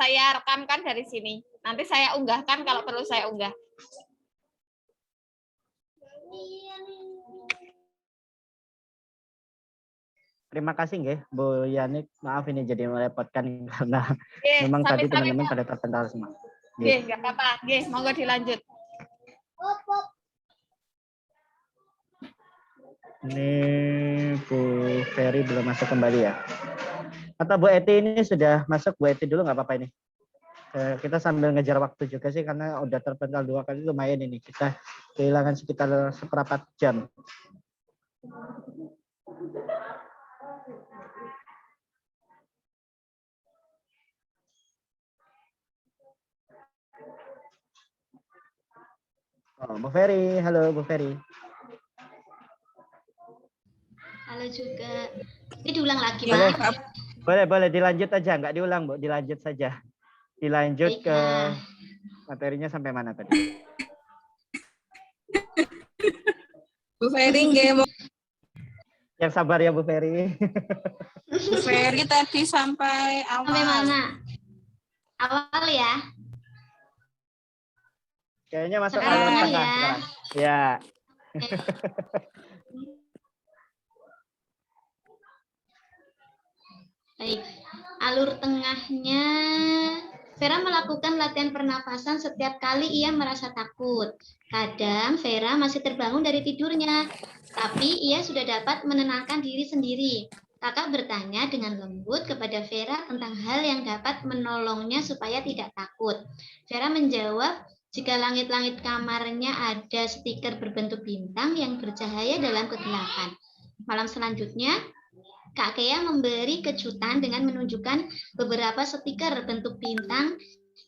saya rekamkan dari sini. Nanti saya unggahkan kalau perlu saya unggah. Terima kasih nggih, Bu Yanik. Maaf ini jadi merepotkan karena memang tadi sampai-sampai, teman-teman Pak. pada terpental semua. Nggih, nggak apa-apa. Nggih, monggo dilanjut. Ini Bu Ferry belum masuk kembali ya? Atau Bu Eti ini sudah masuk? Bu Eti dulu nggak apa-apa ini. Kita sambil ngejar waktu juga sih karena udah terpental 2 kali lumayan ini. Kita kehilangan sekitar seperempat jam. Oh, Bu Ferry, halo Bu Ferry. Halo juga. Ini diulang lagi, Boleh, Pak. boleh dilanjut aja, nggak diulang Bu, dilanjut saja. Dilanjut ke materinya sampai mana tadi? Bu Ferry nggih. Yang sabar ya Bu Ferry. Bu Ferry tadi sampai awal. Sampai mana? Awal ya? Kayaknya masuk Sekarang alur tengah tengah ya. sekarang. Ya. Baik. Alur tengahnya, Vera melakukan latihan pernafasan setiap kali ia merasa takut. Kadang Vera masih terbangun dari tidurnya, tapi ia sudah dapat menenangkan diri sendiri. Kakak bertanya dengan lembut kepada Vera tentang hal yang dapat menolongnya supaya tidak takut. Vera menjawab, jika langit-langit kamarnya ada stiker berbentuk bintang yang bercahaya dalam kegelapan. Malam selanjutnya, Kak Kea memberi kejutan dengan menunjukkan beberapa stiker bentuk bintang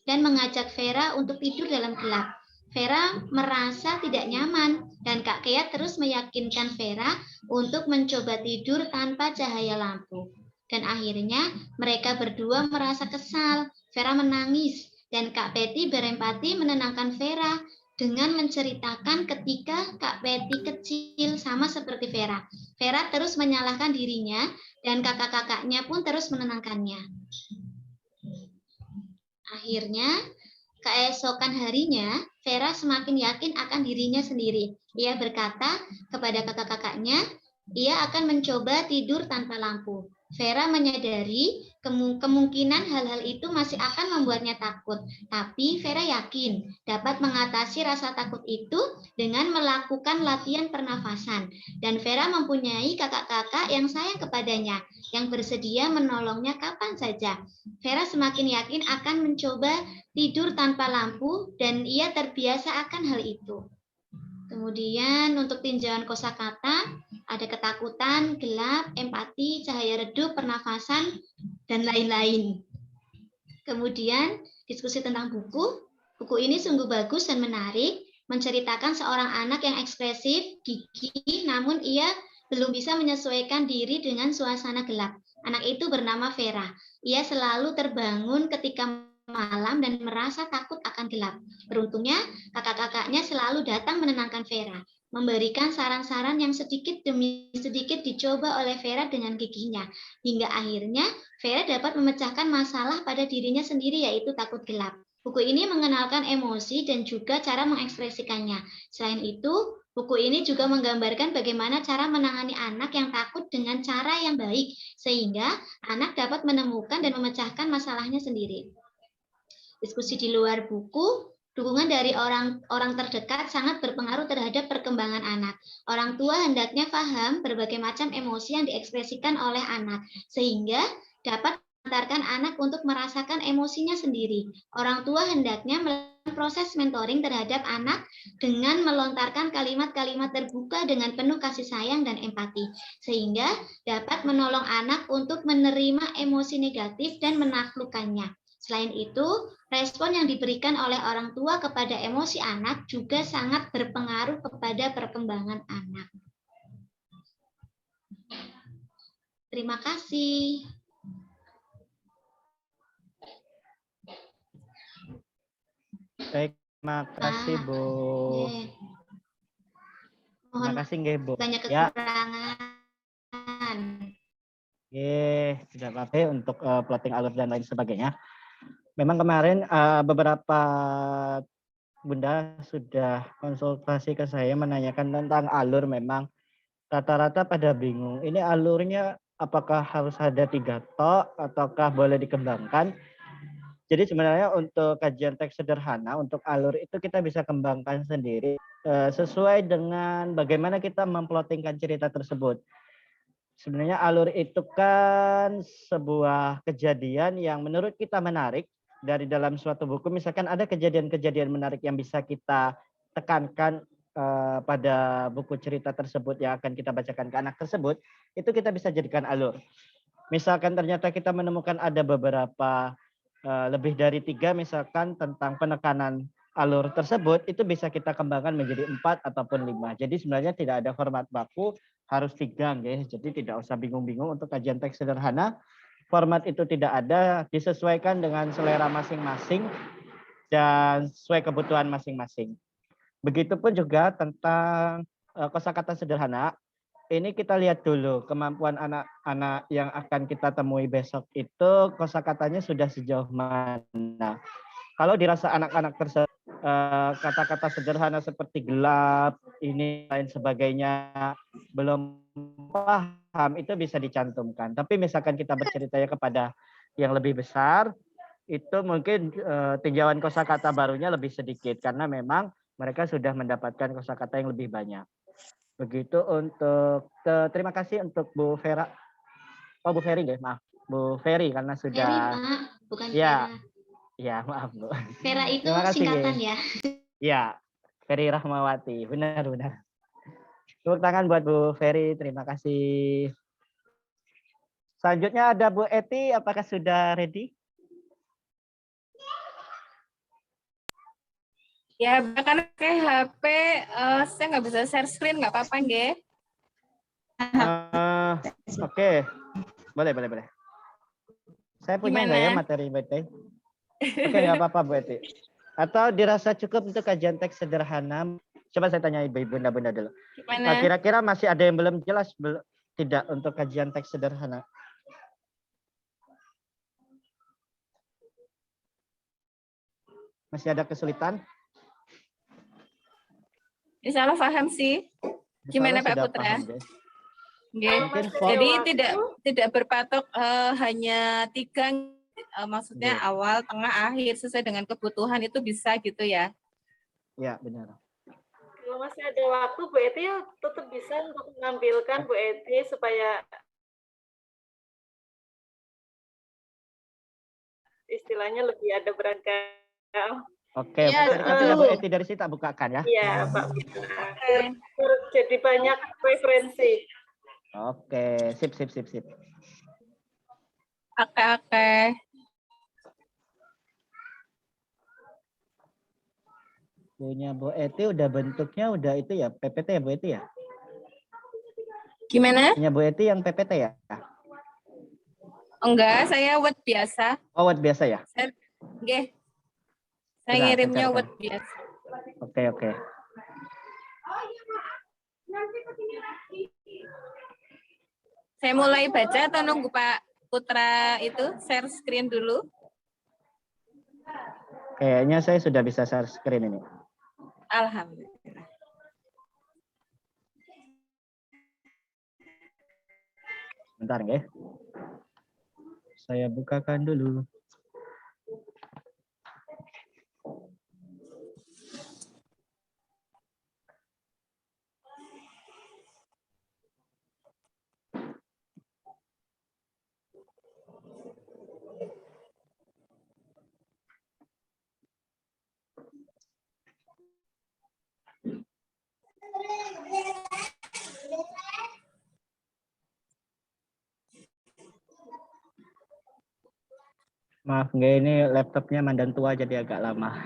dan mengajak Vera untuk tidur dalam gelap. Vera merasa tidak nyaman dan Kak Kea terus meyakinkan Vera untuk mencoba tidur tanpa cahaya lampu. Dan akhirnya mereka berdua merasa kesal. Vera menangis dan Kak Peti berempati menenangkan Vera dengan menceritakan ketika Kak Peti kecil sama seperti Vera. Vera terus menyalahkan dirinya dan kakak-kakaknya pun terus menenangkannya. Akhirnya, keesokan harinya, Vera semakin yakin akan dirinya sendiri. Ia berkata kepada kakak-kakaknya, ia akan mencoba tidur tanpa lampu. Vera menyadari kemungkinan hal-hal itu masih akan membuatnya takut. Tapi Vera yakin dapat mengatasi rasa takut itu dengan melakukan latihan pernafasan. Dan Vera mempunyai kakak-kakak yang sayang kepadanya, yang bersedia menolongnya kapan saja. Vera semakin yakin akan mencoba tidur tanpa lampu dan ia terbiasa akan hal itu. Kemudian untuk tinjauan kosakata, ada ketakutan, gelap, empati, cahaya redup, pernafasan, dan lain-lain. Kemudian diskusi tentang buku. Buku ini sungguh bagus dan menarik, menceritakan seorang anak yang ekspresif, gigih, namun ia belum bisa menyesuaikan diri dengan suasana gelap. Anak itu bernama Vera. Ia selalu terbangun ketika malam dan merasa takut akan gelap. Beruntungnya, kakak-kakaknya selalu datang menenangkan Vera, memberikan saran-saran yang sedikit demi sedikit dicoba oleh Vera dengan gigihnya. Hingga akhirnya, Vera dapat memecahkan masalah pada dirinya sendiri, yaitu takut gelap. Buku ini mengenalkan emosi dan juga cara mengekspresikannya. Selain itu, buku ini juga menggambarkan bagaimana cara menangani anak yang takut dengan cara yang baik, sehingga anak dapat menemukan dan memecahkan masalahnya sendiri. Diskusi di luar buku, dukungan dari orang terdekat sangat berpengaruh terhadap perkembangan anak. Orang tua hendaknya paham berbagai macam emosi yang diekspresikan oleh anak, sehingga dapat mengantarkan anak untuk merasakan emosinya sendiri. Orang tua hendaknya melakukan proses mentoring terhadap anak dengan melontarkan kalimat-kalimat terbuka dengan penuh kasih sayang dan empati, sehingga dapat menolong anak untuk menerima emosi negatif dan menaklukkannya. Selain itu, respon yang diberikan oleh orang tua kepada emosi anak juga sangat berpengaruh kepada perkembangan anak. Terima kasih. Baik, terima kasih Bu. Terima kasih nggih Bu. Banyak Ya. kekurangan. Tidak apa-apa untuk plotting alur dan lain sebagainya. Memang kemarin beberapa Bunda sudah konsultasi ke saya menanyakan tentang alur. Memang rata-rata pada bingung. Ini alurnya apakah harus ada 3 tok ataukah boleh dikembangkan? Jadi sebenarnya untuk kajian teks sederhana, untuk alur itu kita bisa kembangkan sendiri sesuai dengan bagaimana kita memplottingkan cerita tersebut. Sebenarnya alur itu kan sebuah kejadian yang menurut kita menarik dari dalam suatu buku. Misalkan ada kejadian-kejadian menarik yang bisa kita tekankan pada buku cerita tersebut yang akan kita bacakan ke anak tersebut, itu kita bisa jadikan alur. Misalkan ternyata kita menemukan ada beberapa lebih dari 3 misalkan tentang penekanan alur tersebut, itu bisa kita kembangkan menjadi 4 ataupun 5. Jadi sebenarnya tidak ada format baku harus 3, guys. Jadi tidak usah bingung-bingung untuk kajian teks sederhana. Format itu tidak ada, disesuaikan dengan selera masing-masing dan sesuai kebutuhan masing-masing. Begitupun juga tentang kosakata sederhana. Ini kita lihat dulu kemampuan anak-anak yang akan kita temui besok itu kosakatanya sudah sejauh mana. Kalau dirasa anak-anak tersebut kata-kata sederhana seperti gelap, ini lain sebagainya belum paham, itu bisa dicantumkan. Tapi misalkan kita berceritanya kepada yang lebih besar, itu mungkin tinjauan kosakata barunya lebih sedikit karena memang mereka sudah mendapatkan kosakata yang lebih banyak. Begitu untuk terima kasih untuk Bu Vera. Oh, Bu Ferry deh, maaf. Bu Ferry karena Ferry, sudah Pak, bukan ya, Vera. ya maaf, Bu. Vera itu Terima kasih, singkatan Ge. ya. Ya, Ferry Rahmawati. Benar. Tepuk tangan buat Bu Ferry, terima kasih. Selanjutnya ada Bu Eti, apakah sudah ready? Ya, bahkan pakai HP, saya nggak bisa share screen, nggak apa-apa, nggih. Oke. Boleh. Saya punya nggak ya Gimana? materi Bu Eti? Oke, nggak apa-apa Bu Eti. Atau dirasa cukup untuk kajian teks sederhana? Coba saya tanya Ibu Bunda dulu. Gimana? Kira-kira masih ada yang belum jelas tidak untuk kajian teks sederhana? Masih ada kesulitan? Insya Allah paham sih. Gimana Pak Sudah Putra? paham, guys. Nggih. Mungkin Jadi tidak berpatok hanya 3, maksudnya Nggih. awal, tengah, akhir sesuai dengan kebutuhan itu bisa gitu ya? Ya, benar. Kalau masih ada waktu, Bu Eti tetap bisa untuk menampilkan Bu Eti supaya istilahnya lebih ada beragam. Oke, Iya, tapi Bu Eti dari sini tak bukakan ya. Iya, Pak. Jadi banyak referensi. Oke, sip. Oke. Punya Bu Eti udah bentuknya udah itu ya, PPT ya Bu Eti ya? Gimana? Punya Bu Eti yang PPT ya? Enggak, saya Word biasa. Oh, Word biasa ya? Nggih. Saya Bentar, ngirimnya saya Word biasa. Oke. Saya mulai baca atau nunggu Pak Putra itu share screen dulu? Kayaknya saya sudah bisa share screen ini. Alhamdulillah. Bentar ya. Saya bukakan dulu. Maaf nggak, ini laptopnya mandan tua jadi agak lama.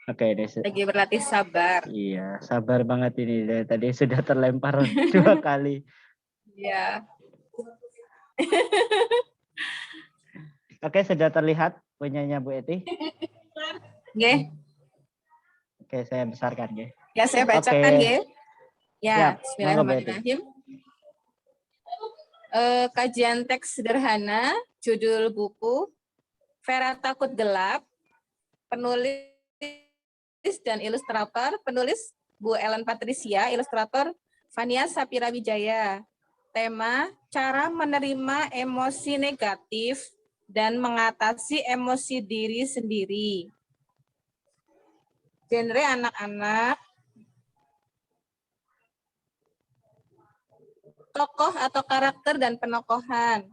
Oke, deh. Lagi berlatih sabar. Iya, sabar banget ini. Dari tadi sudah terlempar 2 kali. Iya. Oke, sudah terlihat punyanya Bu Eti? Nggih. Oke, saya besarkan ya. Ya, saya bacakan nggih. Ya, Siap. Monggo, Bu Eti. bismillahirrahmanirrahim. Kajian teks sederhana, judul buku Vera Takut Gelap, penulis dan ilustrator, penulis Bu Ellen Patricia, ilustrator Fania Sapira Wijaya. Tema, cara menerima emosi negatif dan mengatasi emosi diri sendiri. Genre anak-anak. Tokoh atau karakter dan penokohan.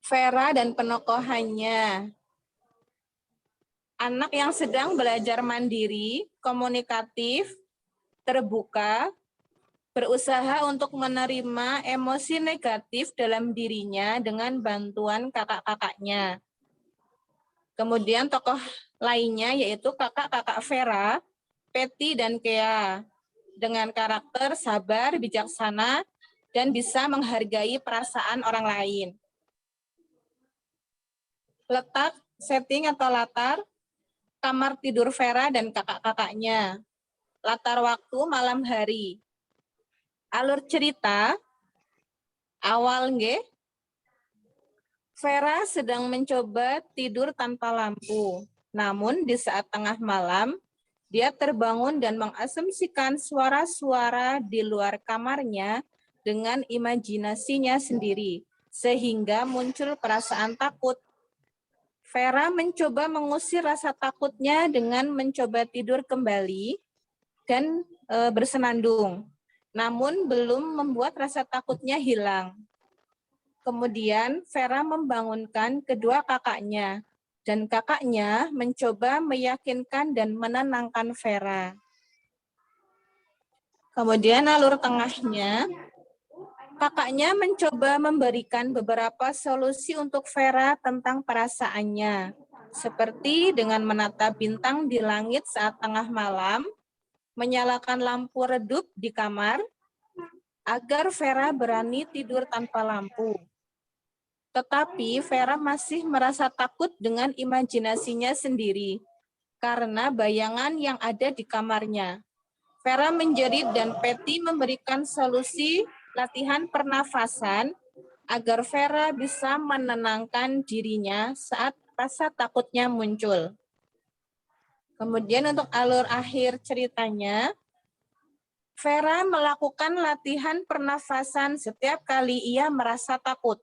Vera dan penokohannya. Anak yang sedang belajar mandiri, komunikatif, terbuka, berusaha untuk menerima emosi negatif dalam dirinya dengan bantuan kakak-kakaknya. Kemudian tokoh lainnya yaitu kakak-kakak Vera, Patty, dan Kea, dengan karakter sabar, bijaksana, dan bisa menghargai perasaan orang lain. Letak, setting atau latar, kamar tidur Vera dan kakak-kakaknya. Latar waktu malam hari. Alur cerita, awal nggih. Vera sedang mencoba tidur tanpa lampu. Namun di saat tengah malam, dia terbangun dan mengasumsikan suara-suara di luar kamarnya dengan imajinasinya sendiri, sehingga muncul perasaan takut. Vera mencoba mengusir rasa takutnya dengan mencoba tidur kembali dan bersenandung, namun belum membuat rasa takutnya hilang. Kemudian Vera membangunkan kedua kakaknya, dan kakaknya mencoba meyakinkan dan menenangkan Vera. Kemudian alur tengahnya, kakaknya mencoba memberikan beberapa solusi untuk Vera tentang perasaannya, seperti dengan menatap bintang di langit saat tengah malam, menyalakan lampu redup di kamar, agar Vera berani tidur tanpa lampu. Tetapi Vera masih merasa takut dengan imajinasinya sendiri, karena bayangan yang ada di kamarnya. Vera menjerit dan Patty memberikan solusi latihan pernafasan agar Vera bisa menenangkan dirinya saat rasa takutnya muncul. Kemudian untuk alur akhir ceritanya, Vera melakukan latihan pernafasan setiap kali ia merasa takut.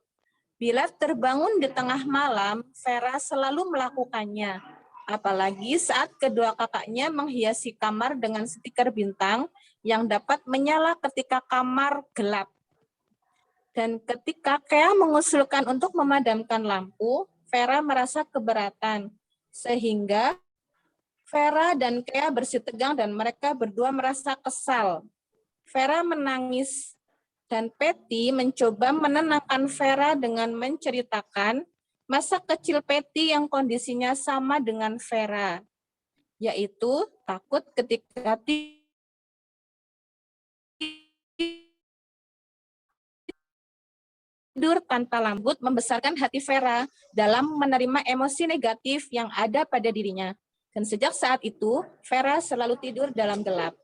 Bila terbangun di tengah malam, Vera selalu melakukannya. Apalagi saat kedua kakaknya menghiasi kamar dengan stiker bintang yang dapat menyala ketika kamar gelap. Dan ketika Kea mengusulkan untuk memadamkan lampu, Vera merasa keberatan. Sehingga Vera dan Kea bersitegang dan mereka berdua merasa kesal. Vera menangis dan Patty mencoba menenangkan Vera dengan menceritakan masa kecil Patty yang kondisinya sama dengan Vera, yaitu takut ketika tidur tanpa lampu membesarkan hati Vera dalam menerima emosi negatif yang ada pada dirinya. Dan sejak saat itu, Vera selalu tidur dalam gelap.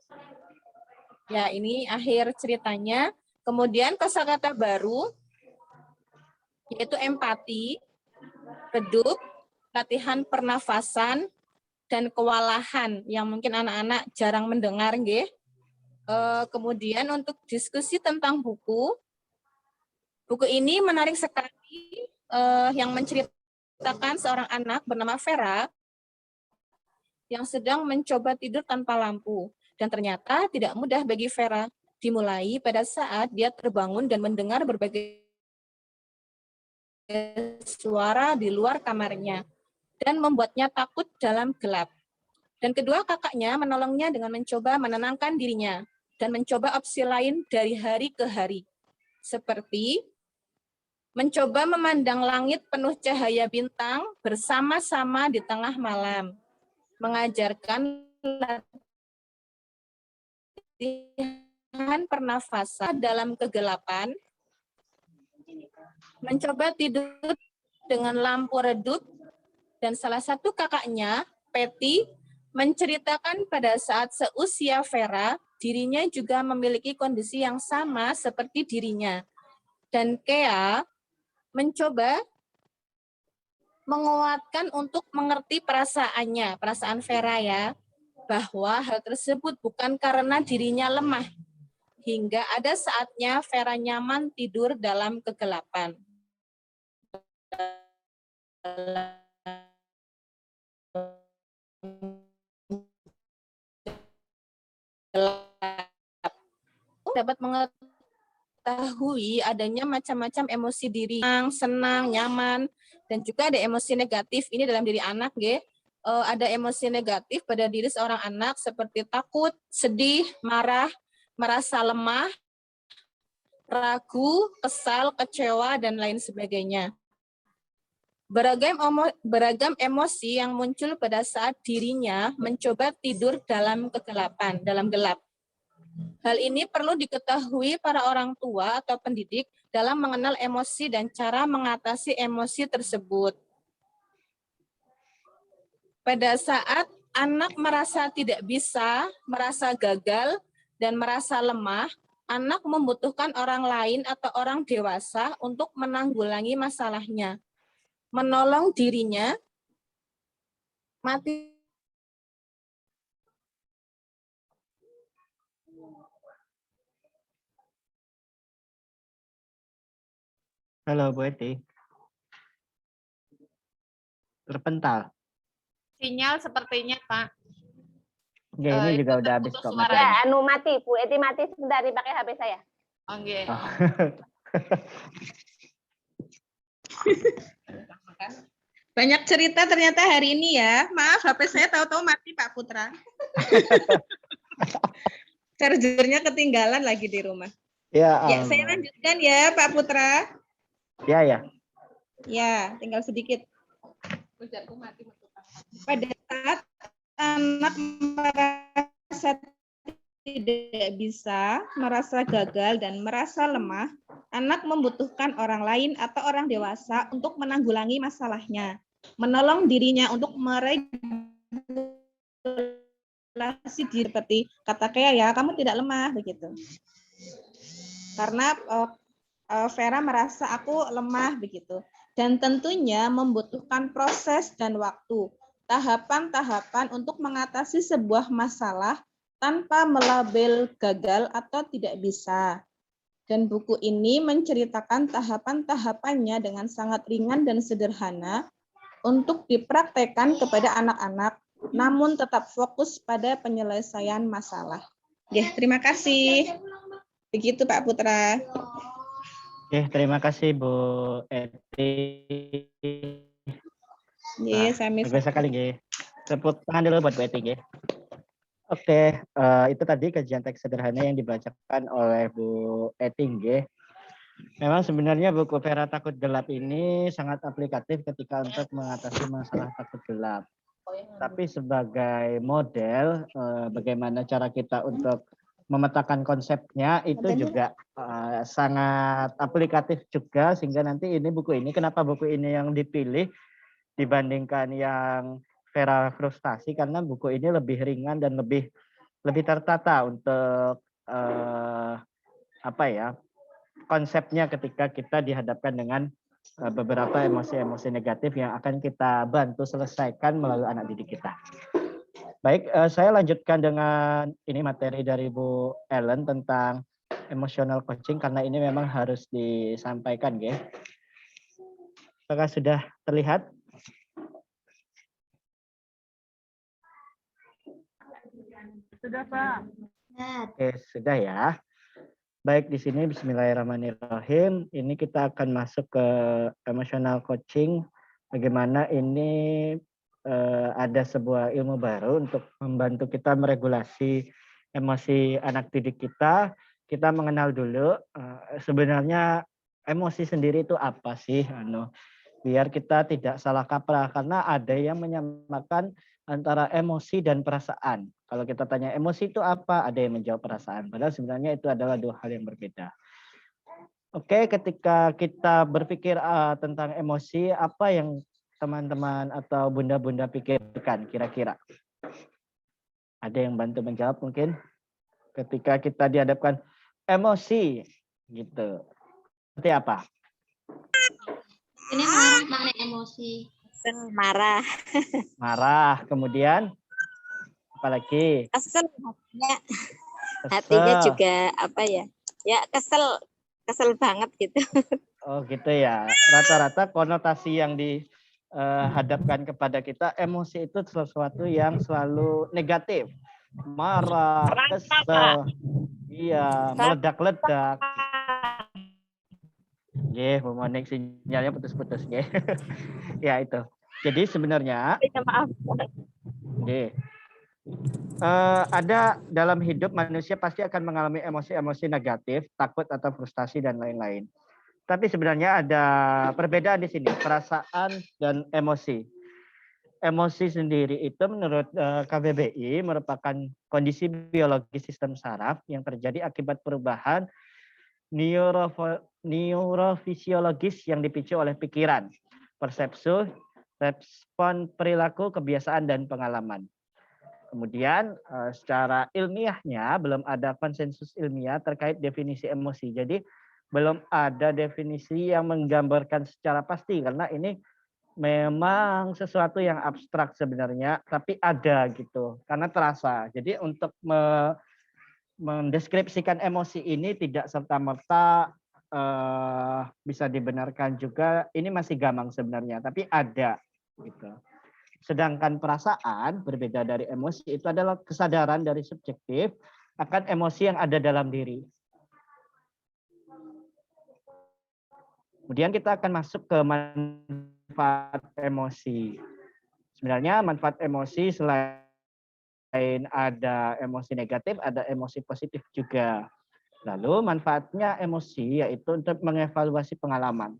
Ya, ini akhir ceritanya. Kemudian kosakata baru, yaitu empati, redup, latihan pernafasan, dan kewalahan yang mungkin anak-anak jarang mendengar, nggih. Kemudian untuk diskusi tentang buku ini menarik sekali, yang menceritakan seorang anak bernama Vera yang sedang mencoba tidur tanpa lampu. Dan ternyata tidak mudah bagi Vera, dimulai pada saat dia terbangun dan mendengar berbagai suara di luar kamarnya dan membuatnya takut dalam gelap. Dan kedua kakaknya menolongnya dengan mencoba menenangkan dirinya dan mencoba opsi lain dari hari ke hari, seperti mencoba memandang langit penuh cahaya bintang bersama-sama di tengah malam, mengajarkan latihan pernafasan dalam kegelapan, mencoba tidur dengan lampu redup, dan salah satu kakaknya, Patty, menceritakan pada saat seusia Vera, dirinya juga memiliki kondisi yang sama seperti dirinya. dan Kea mencoba menguatkan untuk mengerti perasaannya, perasaan Vera ya, bahwa hal tersebut bukan karena dirinya lemah, hingga ada saatnya Vera nyaman tidur dalam kegelapan. Dapat mengetahui adanya macam-macam emosi diri, senang, nyaman, dan juga ada emosi negatif ini dalam diri anak, ada emosi negatif pada diri seorang anak seperti takut, sedih, marah, merasa lemah, ragu, kesal, kecewa, dan lain sebagainya. Beragam emosi yang muncul pada saat dirinya mencoba tidur dalam kegelapan, dalam gelap. Hal ini perlu diketahui para orang tua atau pendidik dalam mengenal emosi dan cara mengatasi emosi tersebut. Pada saat anak merasa tidak bisa, merasa gagal, dan merasa lemah, anak membutuhkan orang lain atau orang dewasa untuk menanggulangi masalahnya, menolong dirinya, mati. Halo Bu Eti. Terpental. Sinyal sepertinya, Pak. Ya, ini Itu juga udah habis terputus kok suaranya. materinya. Mati, Bu Eti mati sebentar dipakai HP saya. Oke. Oh. Banyak cerita ternyata hari ini ya. Maaf, HP saya tahu-tahu mati Pak Putra. Chargernya ketinggalan lagi di rumah. Ya, Ya, saya lanjutkan ya Pak Putra. ya. Ya, tinggal sedikit. Pada saat anak merasa tidak bisa, merasa gagal, dan merasa lemah, anak membutuhkan orang lain atau orang dewasa untuk menanggulangi masalahnya, menolong dirinya untuk meregulasi diri, seperti kata Kea ya, kamu tidak lemah begitu. Karena Vera merasa aku lemah begitu. Dan tentunya membutuhkan proses dan waktu, tahapan-tahapan untuk mengatasi sebuah masalah tanpa melabel gagal atau tidak bisa. Dan buku ini menceritakan tahapan-tahapannya dengan sangat ringan dan sederhana untuk dipraktekkan kepada anak-anak, namun tetap fokus pada penyelesaian masalah. Ya, terima kasih. Begitu Pak Putra. Oke, terima kasih Bu Eti. Ya, saya Bagus sekali, Nggih. Tepuk tangan dulu buat Bu Eti, nggih. Oke, itu tadi kajian teks sederhana yang dibacakan oleh Bu Eti, nggih. Memang sebenarnya buku Vera Takut Gelap ini sangat aplikatif ketika untuk mengatasi masalah takut gelap. Tapi sebagai model bagaimana cara kita untuk memetakan konsepnya itu juga sangat aplikatif juga, sehingga nanti buku ini kenapa buku ini yang dipilih dibandingkan yang Vera Frustasi, karena buku ini lebih ringan dan lebih tertata untuk konsepnya ketika kita dihadapkan dengan beberapa emosi-emosi negatif yang akan kita bantu selesaikan melalui anak didik kita. Baik, saya lanjutkan dengan ini materi dari Bu Ellen tentang emotional coaching, karena ini memang harus disampaikan, ya. Apakah sudah terlihat? Sudah, Pak. Oke, sudah ya. Baik, di sini bismillahirrahmanirrahim. Ini kita akan masuk ke emotional coaching. Bagaimana ini ada sebuah ilmu baru untuk membantu kita meregulasi emosi anak didik kita. Kita mengenal dulu sebenarnya emosi sendiri itu apa sih, biar kita tidak salah kaprah, karena ada yang menyamakan antara emosi dan perasaan. Kalau kita tanya emosi itu apa, ada yang menjawab perasaan, padahal sebenarnya itu adalah dua hal yang berbeda. Oke, ketika kita berpikir tentang emosi, apa yang teman-teman atau bunda-bunda pikirkan kira-kira? Ada yang bantu menjawab mungkin? Ketika kita dihadapkan emosi, gitu. seperti apa? Ini marah makna emosi. Marah, Marah, kemudian apalagi? kesel, hatinya Kesel. juga apa ya? Ya kesel banget gitu. Oh gitu ya. Rata-rata konotasi yang dihadapkan kepada kita, emosi itu sesuatu yang selalu negatif. Marah, kesel, iya, meledak-ledak. Nggih, Bu Monik, sinyalnya putus-putus nggih. Ya itu. Jadi sebenarnya Maaf. nggih, ada dalam hidup manusia pasti akan mengalami emosi-emosi negatif, takut atau frustasi dan lain-lain. Tapi sebenarnya ada perbedaan di sini, perasaan dan emosi. Emosi sendiri itu menurut KBBI merupakan kondisi biologis sistem saraf yang terjadi akibat perubahan neurofisiologis yang dipicu oleh pikiran, persepsi, respon perilaku, kebiasaan, dan pengalaman. Kemudian secara ilmiahnya belum ada konsensus ilmiah terkait definisi emosi. Jadi belum ada definisi yang menggambarkan secara pasti karena ini memang sesuatu yang abstrak sebenarnya, tapi ada gitu karena terasa. Jadi untuk mendeskripsikan emosi ini tidak serta-merta bisa dibenarkan juga. Ini masih gamang sebenarnya, tapi ada gitu. Sedangkan perasaan berbeda dari emosi itu adalah kesadaran dari subjektif akan emosi yang ada dalam diri. Kemudian kita akan masuk ke manfaat emosi. Sebenarnya manfaat emosi selain ada emosi negatif, ada emosi positif juga. Lalu manfaatnya emosi yaitu untuk mengevaluasi pengalaman.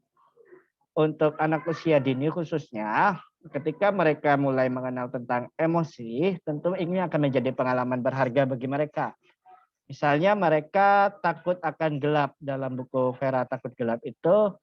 Untuk anak usia dini khususnya, ketika mereka mulai mengenal tentang emosi, tentu ini akan menjadi pengalaman berharga bagi mereka. Misalnya mereka takut akan gelap, dalam buku Vera Takut Gelap itu,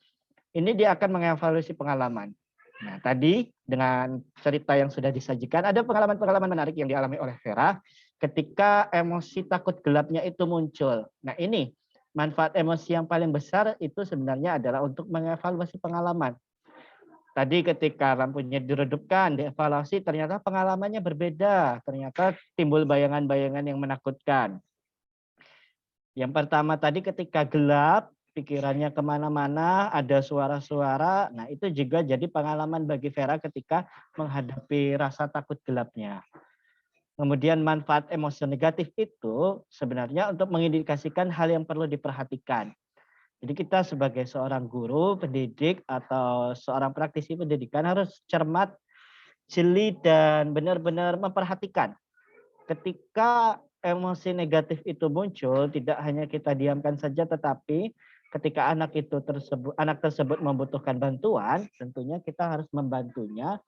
ini dia akan mengevaluasi pengalaman. Nah, tadi dengan cerita yang sudah disajikan, ada pengalaman-pengalaman menarik yang dialami oleh Vera ketika emosi takut gelapnya itu muncul. Nah, ini manfaat emosi yang paling besar itu sebenarnya adalah untuk mengevaluasi pengalaman. Tadi ketika lampunya diredupkan, dievaluasi, ternyata pengalamannya berbeda. Ternyata timbul bayangan-bayangan yang menakutkan. Yang pertama tadi ketika gelap, pikirannya kemana-mana, ada suara-suara. Nah, itu juga jadi pengalaman bagi Vera ketika menghadapi rasa takut gelapnya. Kemudian manfaat emosi negatif itu sebenarnya untuk mengindikasikan hal yang perlu diperhatikan. Jadi kita sebagai seorang guru, pendidik, atau seorang praktisi pendidikan harus cermat, jeli, dan benar-benar memperhatikan. Ketika emosi negatif itu muncul, tidak hanya kita diamkan saja, tetapi ketika anak tersebut membutuhkan bantuan, tentunya kita harus membantunya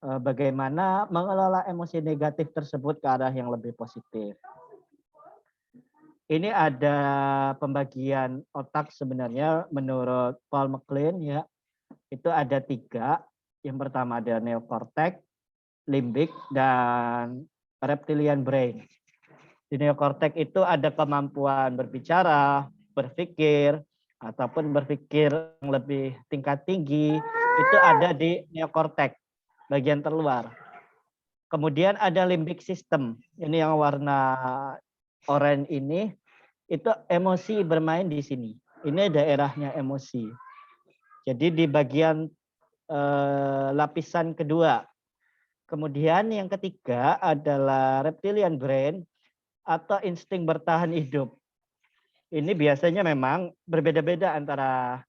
bagaimana mengelola emosi negatif tersebut ke arah yang lebih positif. Ini ada pembagian otak sebenarnya menurut Paul MacLean ya, itu ada 3. Yang pertama ada neokorteks, limbik, dan reptilian brain. Di neokorteks itu ada kemampuan berbicara, berpikir, ataupun berpikir yang lebih tingkat tinggi, itu ada di neokorteks, bagian terluar. Kemudian ada limbic system, ini yang warna oranye ini, itu emosi bermain di sini. Ini daerahnya emosi. Jadi di bagian lapisan kedua. Kemudian yang ketiga adalah reptilian brain atau insting bertahan hidup. Ini biasanya memang berbeda-beda antara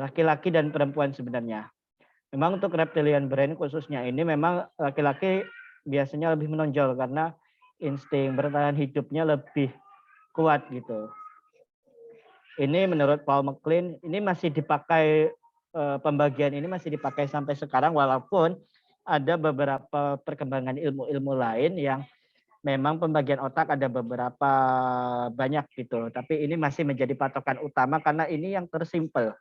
laki-laki dan perempuan sebenarnya. Memang untuk reptilian brain khususnya ini memang laki-laki biasanya lebih menonjol karena insting bertahan hidupnya lebih kuat gitu. Ini menurut Paul MacLean, ini masih dipakai, pembagian ini masih dipakai sampai sekarang walaupun ada beberapa perkembangan ilmu-ilmu lain yang memang pembagian otak ada beberapa banyak gitu. Tapi ini masih menjadi patokan utama karena ini yang tersimpel.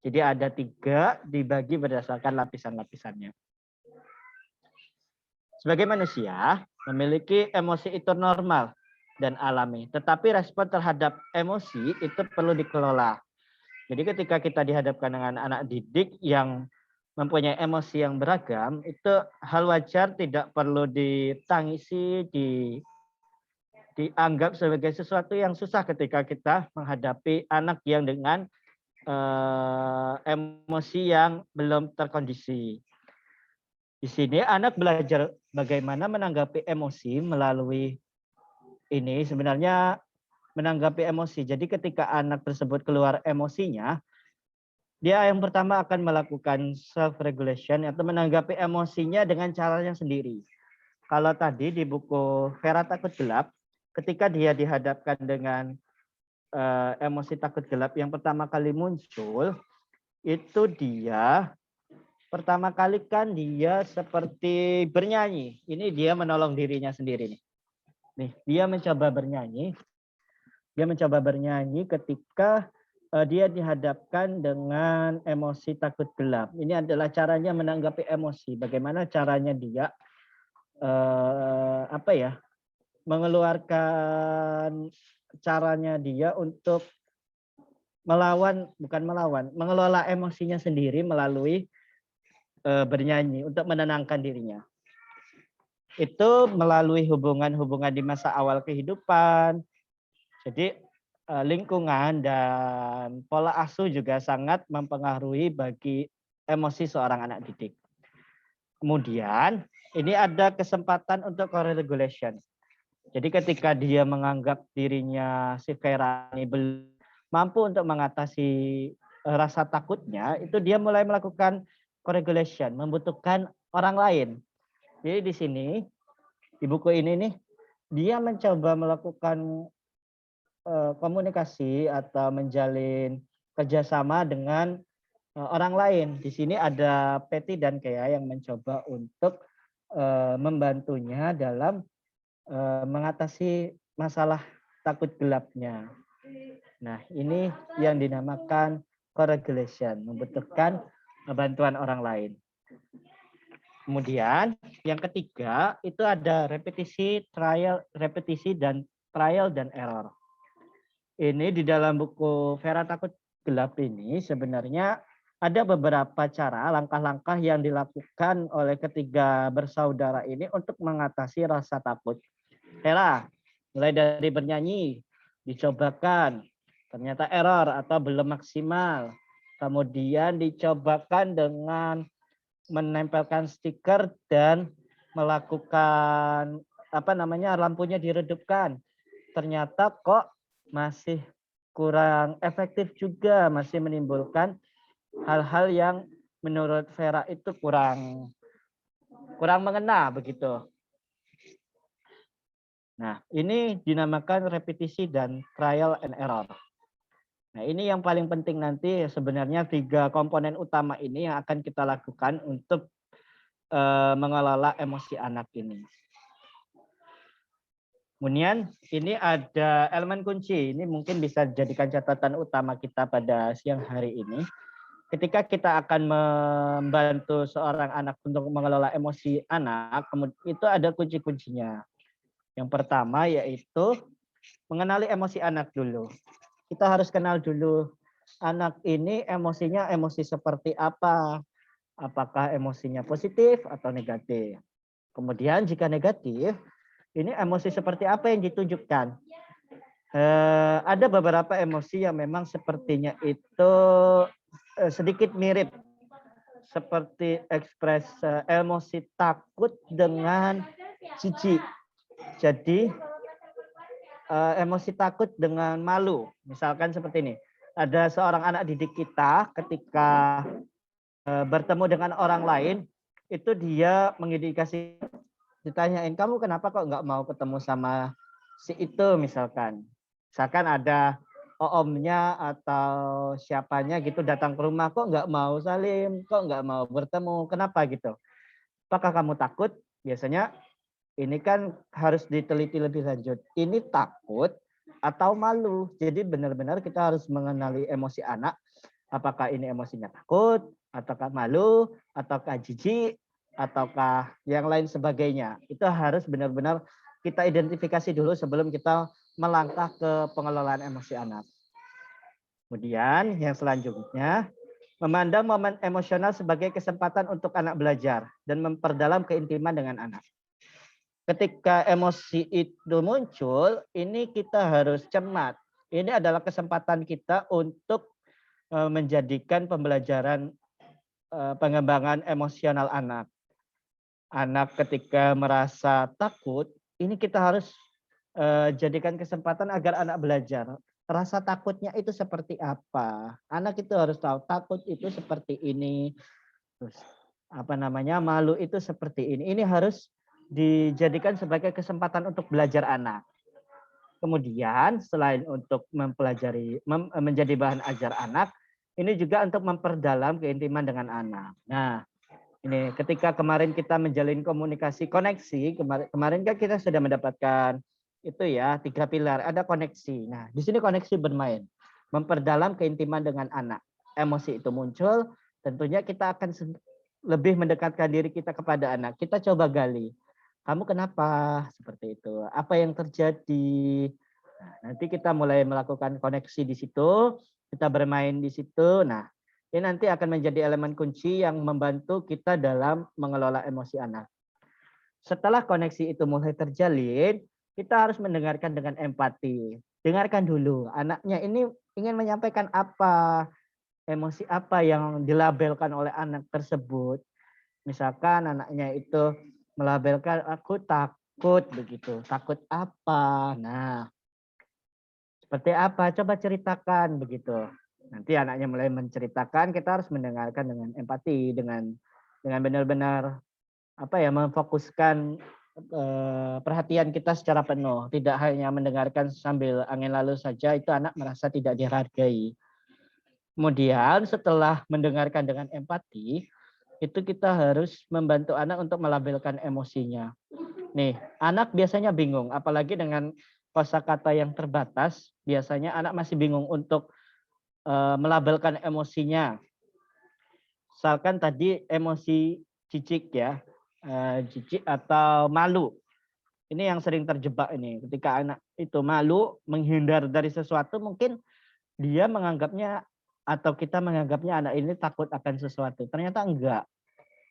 Jadi ada 3 dibagi berdasarkan lapisan-lapisannya. Sebagai manusia, memiliki emosi itu normal dan alami. Tetapi respon terhadap emosi itu perlu dikelola. Jadi ketika kita dihadapkan dengan anak didik yang mempunyai emosi yang beragam, itu hal wajar, tidak perlu ditangisi, dianggap sebagai sesuatu yang susah ketika kita menghadapi anak yang dengan emosi yang belum terkondisi. Di sini anak belajar bagaimana menanggapi emosi melalui ini sebenarnya menanggapi emosi. Jadi ketika anak tersebut keluar emosinya, dia yang pertama akan melakukan self-regulation atau menanggapi emosinya dengan caranya sendiri. Kalau tadi di buku Vera Takut Gelap, ketika dia dihadapkan dengan emosi takut gelap yang pertama kali muncul, itu dia pertama kali kan dia seperti bernyanyi. Ini dia menolong dirinya sendiri nih. Nih, dia mencoba bernyanyi. Dia mencoba bernyanyi ketika dia dihadapkan dengan emosi takut gelap. Ini adalah caranya menanggapi emosi. Bagaimana caranya dia mengeluarkan caranya dia untuk mengelola emosinya sendiri melalui bernyanyi untuk menenangkan dirinya. Itu melalui hubungan-hubungan di masa awal kehidupan. Jadi lingkungan dan pola asuh juga sangat mempengaruhi bagi emosi seorang anak didik. Kemudian ini ada kesempatan untuk co-regulation. Jadi ketika dia menganggap dirinya si Vera ini belum mampu untuk mengatasi rasa takutnya, itu dia mulai melakukan co-regulation, membutuhkan orang lain. Jadi di sini, di buku ini nih, dia mencoba melakukan komunikasi atau menjalin kerjasama dengan orang lain. Di sini ada Patty dan Kea yang mencoba untuk membantunya dalam mengatasi masalah takut gelapnya. Nah, ini yang dinamakan co-regulation, membutuhkan bantuan orang lain. Kemudian yang ketiga itu ada repetisi dan trial dan error. Ini di dalam buku Vera Takut Gelap ini sebenarnya ada beberapa cara, langkah-langkah yang dilakukan oleh ketiga bersaudara ini untuk mengatasi rasa takut. Vera, mulai dari bernyanyi, dicobakan, ternyata error atau belum maksimal. Kemudian dicobakan dengan menempelkan stiker dan melakukan lampunya diredupkan. Ternyata kok masih kurang efektif juga, masih menimbulkan hal-hal yang menurut Vera itu kurang mengena begitu. Nah, ini dinamakan repetisi dan trial and error. Nah, ini yang paling penting nanti sebenarnya 3 komponen utama ini yang akan kita lakukan untuk mengelola emosi anak ini. Kemudian ini ada elemen kunci, ini mungkin bisa dijadikan catatan utama kita pada siang hari ini. Ketika kita akan membantu seorang anak untuk mengelola emosi anak, itu ada kunci-kuncinya. Yang pertama yaitu mengenali emosi anak dulu. Kita harus kenal dulu anak ini emosinya emosi seperti apa. Apakah emosinya positif atau negatif. Kemudian jika negatif, ini emosi seperti apa yang ditunjukkan? Ada beberapa emosi yang memang sepertinya itu sedikit mirip. Seperti ekspresi emosi takut dengan jijik. Jadi emosi takut dengan malu. Misalkan seperti ini. Ada seorang anak didik kita ketika bertemu dengan orang lain, itu dia mengindikasi, ditanyain, kamu kenapa kok nggak mau ketemu sama si itu misalkan. Misalkan ada omnya atau siapanya gitu datang ke rumah, kok nggak mau salim, kok nggak mau bertemu, kenapa gitu. Apakah kamu takut? Biasanya ini kan harus diteliti lebih lanjut. Ini takut atau malu. Jadi benar-benar kita harus mengenali emosi anak. Apakah ini emosinya takut, ataukah malu, ataukah jijik, ataukah yang lain sebagainya. Itu harus benar-benar kita identifikasi dulu sebelum kita melangkah ke pengelolaan emosi anak. Kemudian yang selanjutnya, memandang momen emosional sebagai kesempatan untuk anak belajar dan memperdalam keintiman dengan anak. Ketika emosi itu muncul, ini kita harus cermat. Ini adalah kesempatan kita untuk menjadikan pembelajaran pengembangan emosional anak. Anak ketika merasa takut, ini kita harus jadikan kesempatan agar anak belajar. Rasa takutnya itu seperti apa? Anak itu harus tahu takut itu seperti ini. Terus malu itu seperti ini. Ini harus dijadikan sebagai kesempatan untuk belajar anak. Kemudian selain untuk mempelajari menjadi bahan ajar anak, ini juga untuk memperdalam keintiman dengan anak. Nah, ini ketika kemarin kita menjalin komunikasi koneksi, kemarin kan kita sudah mendapatkan itu ya 3 pilar, ada koneksi. Nah, di sini koneksi bermain, memperdalam keintiman dengan anak. Emosi itu muncul, tentunya kita akan lebih mendekatkan diri kita kepada anak. Kita coba gali. Kamu kenapa seperti itu? Apa yang terjadi? Nah, nanti kita mulai melakukan koneksi di situ, kita bermain di situ. Nah, ini nanti akan menjadi elemen kunci yang membantu kita dalam mengelola emosi anak. Setelah koneksi itu mulai terjalin, kita harus mendengarkan dengan empati. Dengarkan dulu, anaknya ini ingin menyampaikan apa, emosi apa yang dilabelkan oleh anak tersebut. Misalkan anaknya itu melabelkan aku takut begitu. Takut apa? Nah, seperti apa? Coba ceritakan begitu. Nanti anaknya mulai menceritakan, kita harus mendengarkan dengan empati, dengan benar-benar memfokuskan perhatian kita secara penuh. Tidak hanya mendengarkan sambil angin lalu saja, itu anak merasa tidak dihargai. Kemudian setelah mendengarkan dengan empati, itu kita harus membantu anak untuk melabelkan emosinya. Nih, anak biasanya bingung, apalagi dengan kosakata yang terbatas, biasanya anak masih bingung untuk melabelkan emosinya. Misalkan tadi emosi jijik ya, jijik atau malu. Ini yang sering terjebak ini. Ketika anak itu malu, menghindar dari sesuatu, mungkin dia menganggapnya atau kita menganggapnya anak ini takut akan sesuatu. Ternyata enggak.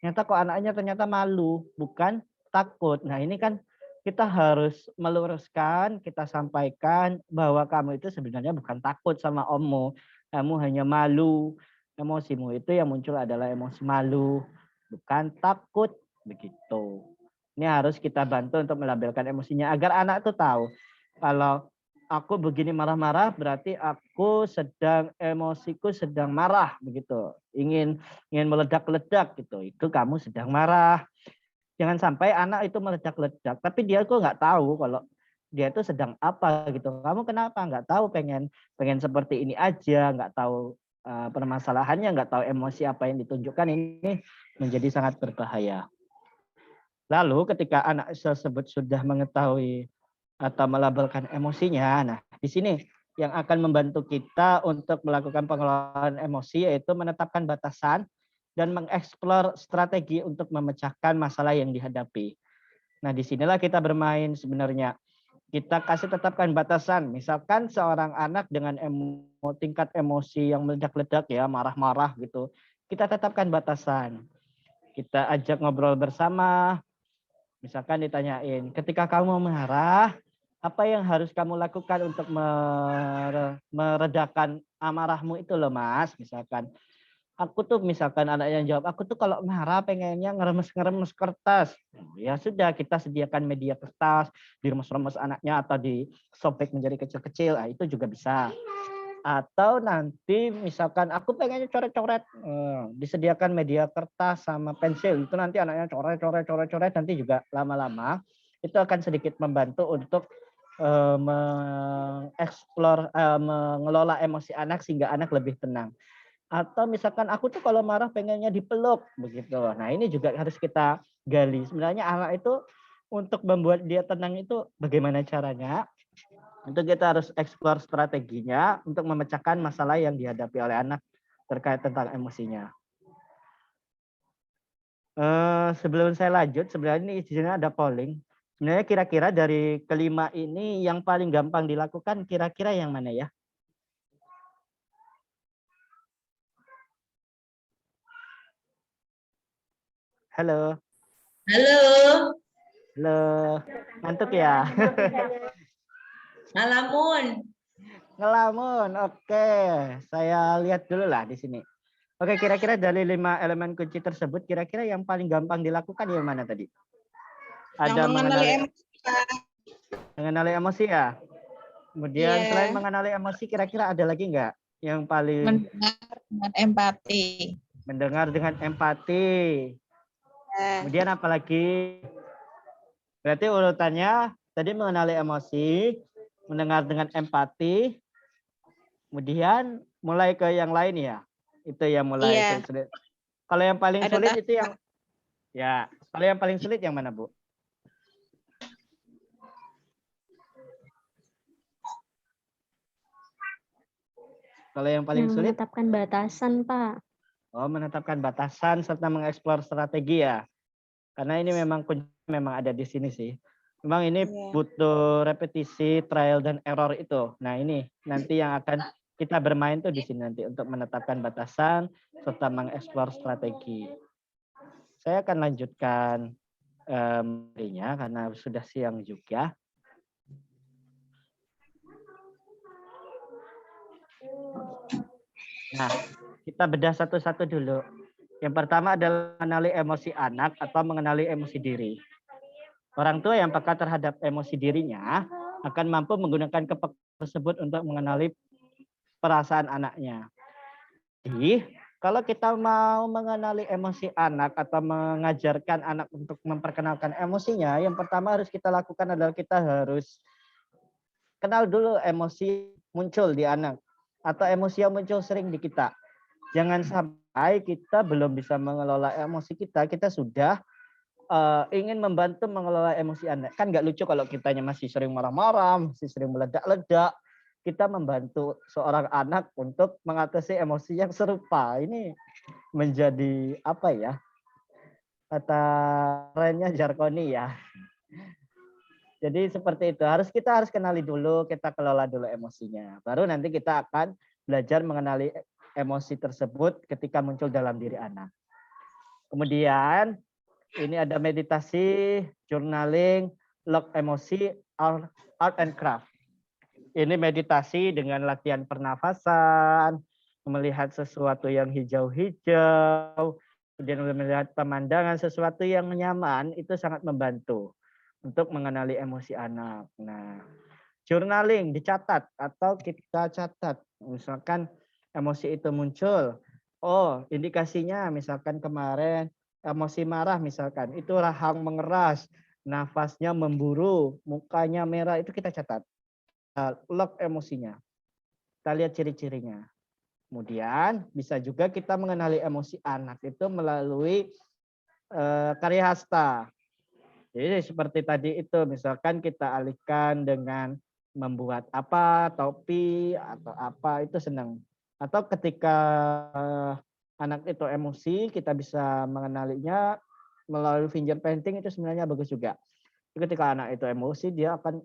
Ternyata kok anaknya ternyata malu, bukan takut. Nah, ini kan kita harus meluruskan, kita sampaikan bahwa kamu itu sebenarnya bukan takut sama ommu. Kamu hanya malu. Emosimu itu yang muncul adalah emosi malu, bukan takut. Begitu. Ini harus kita bantu untuk melabelkan emosinya agar anak itu tahu kalau aku begini marah-marah berarti aku emosiku sedang marah begitu. Ingin meledak-ledak gitu. Itu kamu sedang marah. Jangan sampai anak itu meledak-ledak tapi dia kok nggak tahu kalau dia itu sedang apa gitu. Kamu kenapa? Nggak tahu, pengen seperti ini aja, nggak tahu permasalahannya, nggak tahu emosi apa yang ditunjukkan. Ini menjadi sangat berbahaya. Lalu ketika anak tersebut sudah mengetahui atau melabelkan emosinya, nah di sini yang akan membantu kita untuk melakukan pengelolaan emosi yaitu menetapkan batasan dan mengeksplor strategi untuk memecahkan masalah yang dihadapi. Nah disinilah kita bermain sebenarnya. Kita kasih tetapkan batasan. Misalkan seorang anak dengan tingkat emosi yang meledak-ledak ya, marah-marah gitu. Kita tetapkan batasan. Kita ajak ngobrol bersama. Misalkan ditanyain, ketika kamu marah, apa yang harus kamu lakukan untuk meredakan amarahmu itu loh mas. Misalkan, aku tuh misalkan anak yang jawab, aku tuh kalau marah pengennya ngeremes-ngeremes kertas. Ya sudah, kita sediakan media kertas, diremes-remes anaknya atau disobek menjadi kecil-kecil, itu juga bisa. Atau nanti misalkan aku pengennya coret-coret, disediakan media kertas sama pensil, itu nanti anaknya coret, nanti juga lama-lama itu akan sedikit membantu untuk mengeksplor, mengelola emosi anak sehingga anak lebih tenang. Atau misalkan aku tuh kalau marah pengennya dipeluk begitu. Nah ini juga harus kita gali. Sebenarnya anak itu untuk membuat dia tenang itu bagaimana caranya? Untuk kita harus eksplor strateginya untuk memecahkan masalah yang dihadapi oleh anak terkait tentang emosinya. Sebelum saya lanjut, sebenarnya ini di sini ada polling. Sebenarnya kira-kira dari kelima ini yang paling gampang dilakukan kira-kira yang mana ya? Halo. Halo, Halo. Ngantuk ya? ngalamun. Ngelamun. Oke. Saya lihat dulu lah di sini. Oke, kira-kira dari 5 elemen kunci tersebut, kira-kira yang paling gampang dilakukan yang mana tadi? Ada mengenali emosi, Pak. mengenali emosi ya. Kemudian Iya. selain mengenali emosi, kira-kira ada lagi nggak yang paling Mendengar dengan empati. mendengar dengan empati? Kemudian apa lagi? Berarti urutannya tadi mengenali emosi, mendengar dengan empati, kemudian mulai ke yang lain ya. Itu yang mulai Iya. sulit. Kalau yang paling Ada sulit tahap. itu yang ya, kalau yang paling sulit yang mana, Bu? Kalau yang paling sulit menetapkan batasan, Pak. menetapkan batasan serta mengeksplor strategi ya. Karena ini memang ada di sini sih. Memang ini Iya. butuh repetisi, trial dan error itu. Nah, ini nanti yang akan kita bermain tuh di sini nanti untuk menetapkan batasan serta mengeksplor strategi. Saya akan lanjutkan materinya karena sudah siang juga. Nah, kita bedah satu-satu dulu. Yang pertama adalah mengenali emosi anak atau mengenali emosi diri. Orang tua yang peka terhadap emosi dirinya akan mampu menggunakan kepekaan tersebut untuk mengenali perasaan anaknya. Jadi, kalau kita mau mengenali emosi anak atau mengajarkan anak untuk memperkenalkan emosinya, yang pertama harus kita lakukan adalah kita harus kenal dulu emosi muncul di anak atau emosi yang muncul sering di kita. Jangan sampai kita belum bisa mengelola emosi kita sudah ingin membantu mengelola emosi anak. Kan nggak lucu kalau kitanya masih sering marah-marah, masih sering meledak-ledak. Kita membantu seorang anak untuk mengatasi emosi yang serupa. Ini menjadi apa ya? Kata kerennya jargoni ya. Jadi seperti itu. Kita harus kenali dulu, kita kelola dulu emosinya. Baru nanti kita akan belajar mengenali emosi tersebut ketika muncul dalam diri anak. Kemudian ini ada meditasi, journaling, log emosi, art and craft. Ini meditasi dengan latihan pernafasan, melihat sesuatu yang hijau-hijau, kemudian melihat pemandangan sesuatu yang nyaman, itu sangat membantu untuk mengenali emosi anak. Nah, journaling dicatat atau kita catat. Misalkan emosi itu muncul, oh indikasinya misalkan kemarin emosi marah misalkan, itu rahang mengeras, nafasnya memburu, mukanya merah, itu kita catat. Log emosinya, kita lihat ciri-cirinya. Kemudian bisa juga kita mengenali emosi anak itu melalui karya hasta. Jadi seperti tadi itu, misalkan kita alihkan dengan membuat apa, topi atau apa, itu senang. Atau ketika anak itu emosi, kita bisa mengenalinya melalui finger painting, itu sebenarnya bagus juga. Ketika anak itu emosi, dia akan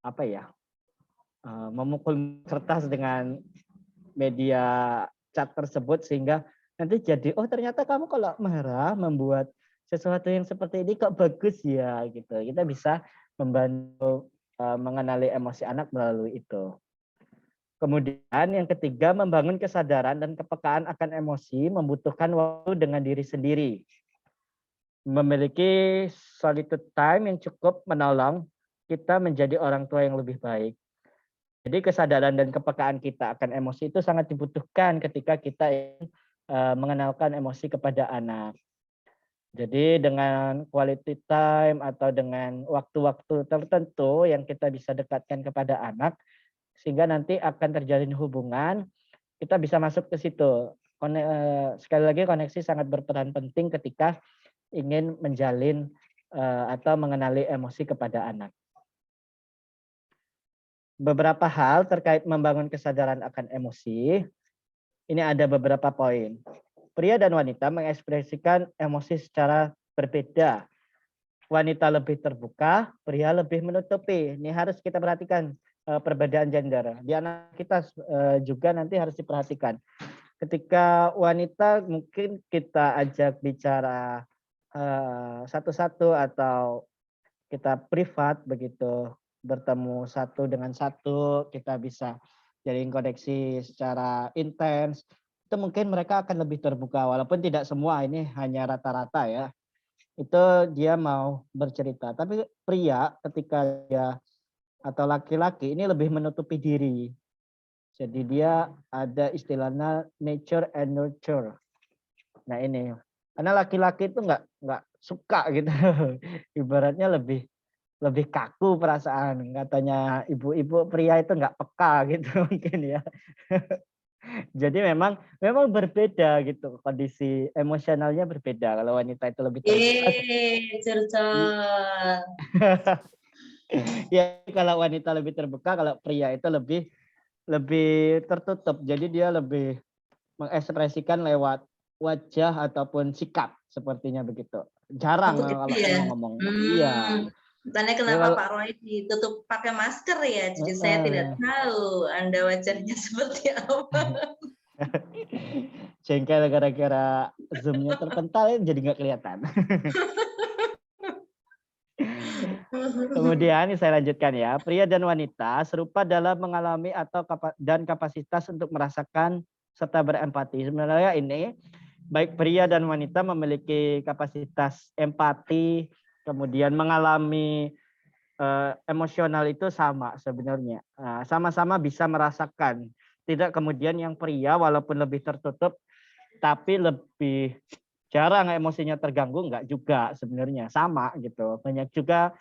apa ya, memukul kertas dengan media cat tersebut sehingga nanti jadi, oh ternyata kamu kalau marah membuat sesuatu yang seperti ini kok bagus ya gitu. Kita bisa membantu mengenali emosi anak melalui itu. Kemudian yang ketiga, membangun kesadaran dan kepekaan akan emosi membutuhkan waktu dengan diri sendiri. Memiliki solitude time yang cukup menolong kita menjadi orang tua yang lebih baik. Jadi kesadaran dan kepekaan kita akan emosi itu sangat dibutuhkan ketika kita ingin mengenalkan emosi kepada anak. Jadi dengan quality time atau dengan waktu-waktu tertentu yang kita bisa dekatkan kepada anak, sehingga nanti akan terjalin hubungan, kita bisa masuk ke situ. Sekali lagi koneksi sangat berperan penting ketika ingin menjalin atau mengenali emosi kepada anak. Beberapa hal terkait membangun kesadaran akan emosi. Ini ada beberapa poin. Pria dan wanita mengekspresikan emosi secara berbeda. Wanita lebih terbuka, pria lebih menutupi. Ini harus kita perhatikan perbedaan gender. Di anak kita juga nanti harus diperhatikan. Ketika wanita mungkin kita ajak bicara satu-satu atau kita privat begitu, bertemu satu dengan satu, kita bisa jalin koneksi secara intens, itu mungkin mereka akan lebih terbuka walaupun tidak semua, ini hanya rata-rata ya. Itu dia mau bercerita. Tapi pria ketika dia atau laki-laki ini lebih menutupi diri. Jadi dia ada istilahnya nature and nurture. Nah ini, karena laki-laki itu nggak suka gitu, ibaratnya lebih kaku perasaan. Katanya ibu-ibu, pria itu nggak peka gitu mungkin ya. Jadi memang berbeda gitu, kondisi emosionalnya berbeda. Kalau wanita itu lebih terbuka. Curcol. Ya kalau wanita lebih terbuka, kalau pria itu lebih tertutup. Jadi dia lebih mengekspresikan lewat wajah ataupun sikap, sepertinya begitu. Jarang Begitu kalau ya. ngomong-ngomong. Iya. Tanya Ya, kenapa kalau- Pak Roy ditutup pakai masker ya? Jadi saya tidak tahu Anda wajahnya seperti apa. Jengkel gara-gara zoomnya terpental jadi nggak kelihatan. Kemudian saya lanjutkan ya, pria dan wanita serupa dalam mengalami atau kapasitas untuk merasakan serta berempati. Sebenarnya ini baik pria dan wanita memiliki kapasitas empati, kemudian mengalami emosional itu sama sebenarnya. Sama-sama bisa merasakan. Tidak kemudian yang pria walaupun lebih tertutup, tapi lebih jarang emosinya terganggu, enggak juga sebenarnya. Sama gitu. Banyak juga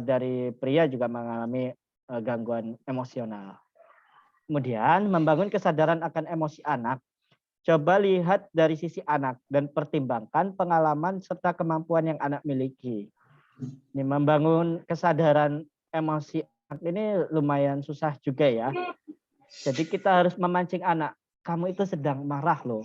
dari pria juga mengalami gangguan emosional. Kemudian membangun kesadaran akan emosi anak. Coba lihat dari sisi anak dan pertimbangkan pengalaman serta kemampuan yang anak miliki. Ini membangun kesadaran emosi anak ini lumayan susah juga ya. Jadi kita harus memancing anak. Kamu itu sedang marah loh.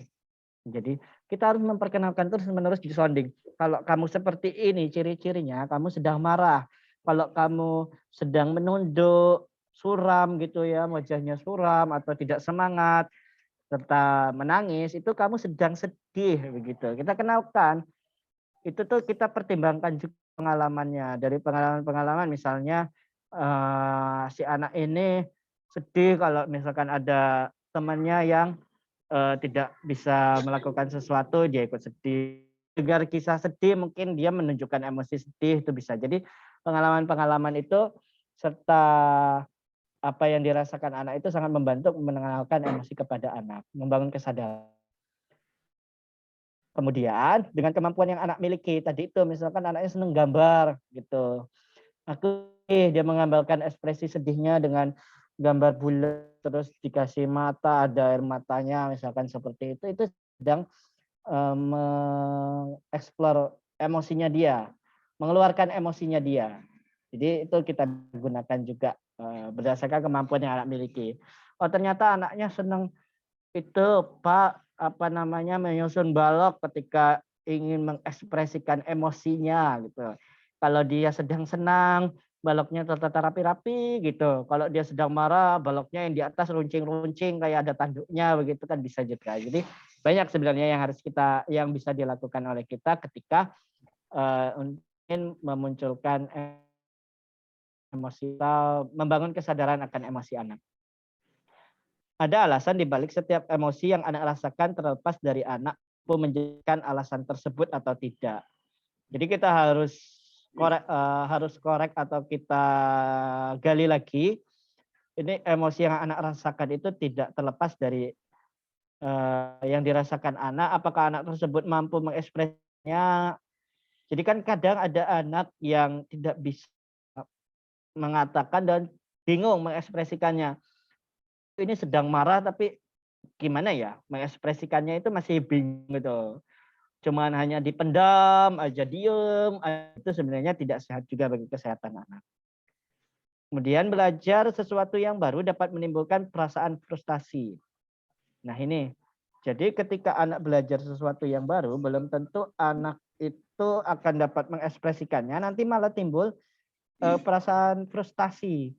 Jadi kita harus memperkenalkan terus-menerus di sounding. Kalau kamu seperti ini ciri-cirinya, kamu sedang marah. Kalau kamu sedang menunduk, suram gitu ya, wajahnya suram atau tidak semangat, serta menangis, itu kamu sedang sedih begitu. Kita kenalkan. Itu tuh kita pertimbangkan juga pengalamannya. Dari pengalaman-pengalaman misalnya si anak ini sedih kalau misalkan ada temannya yang tidak bisa melakukan sesuatu, dia ikut sedih. Dengar kisah sedih, mungkin dia menunjukkan emosi sedih, itu bisa. Jadi pengalaman-pengalaman itu serta apa yang dirasakan anak itu sangat membantu mengenalkan emosi kepada anak, membangun kesadaran. Kemudian dengan kemampuan yang anak miliki tadi itu, misalkan anaknya seneng gambar gitu. Dia menggambarkan ekspresi sedihnya dengan gambar bulat, terus dikasih mata, ada air matanya, misalkan seperti itu sedang mengeksplor emosinya dia, mengeluarkan emosinya dia. Jadi itu kita gunakan juga berdasarkan kemampuan yang anak miliki. Oh ternyata anaknya senang itu Pak, menyusun balok ketika ingin mengekspresikan emosinya gitu. Kalau dia sedang senang, baloknya tertata rapi-rapi gitu. Kalau dia sedang marah, baloknya yang di atas runcing-runcing kayak ada tanduknya begitu kan bisa juga. Jadi banyak sebenarnya yang bisa dilakukan oleh kita ketika ingin memunculkan emosi atau membangun kesadaran akan emosi anak. Ada alasan dibalik setiap emosi yang anak rasakan terlepas dari anak pun menjadikan alasan tersebut atau tidak. Jadi kita harus korek atau kita gali lagi. Ini emosi yang anak rasakan itu tidak terlepas dari yang dirasakan anak. Apakah anak tersebut mampu mengekspresinya? Jadi kan kadang ada anak yang tidak bisa mengatakan dan bingung mengekspresikannya. Ini sedang marah tapi gimana ya mengekspresikannya itu masih bingung gitu. Cuman hanya dipendam aja, diem, itu sebenarnya tidak sehat juga bagi kesehatan anak. Kemudian belajar sesuatu yang baru dapat menimbulkan perasaan frustasi. Nah ini, jadi ketika anak belajar sesuatu yang baru, belum tentu anak itu akan dapat mengekspresikannya, nanti malah timbul perasaan frustasi.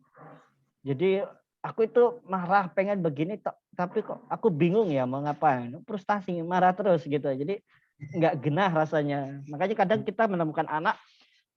Jadi aku itu marah pengen begini tapi kok aku bingung ya mau ngapain, frustasi, marah terus gitu. Jadi nggak genah rasanya. Makanya kadang kita menemukan anak,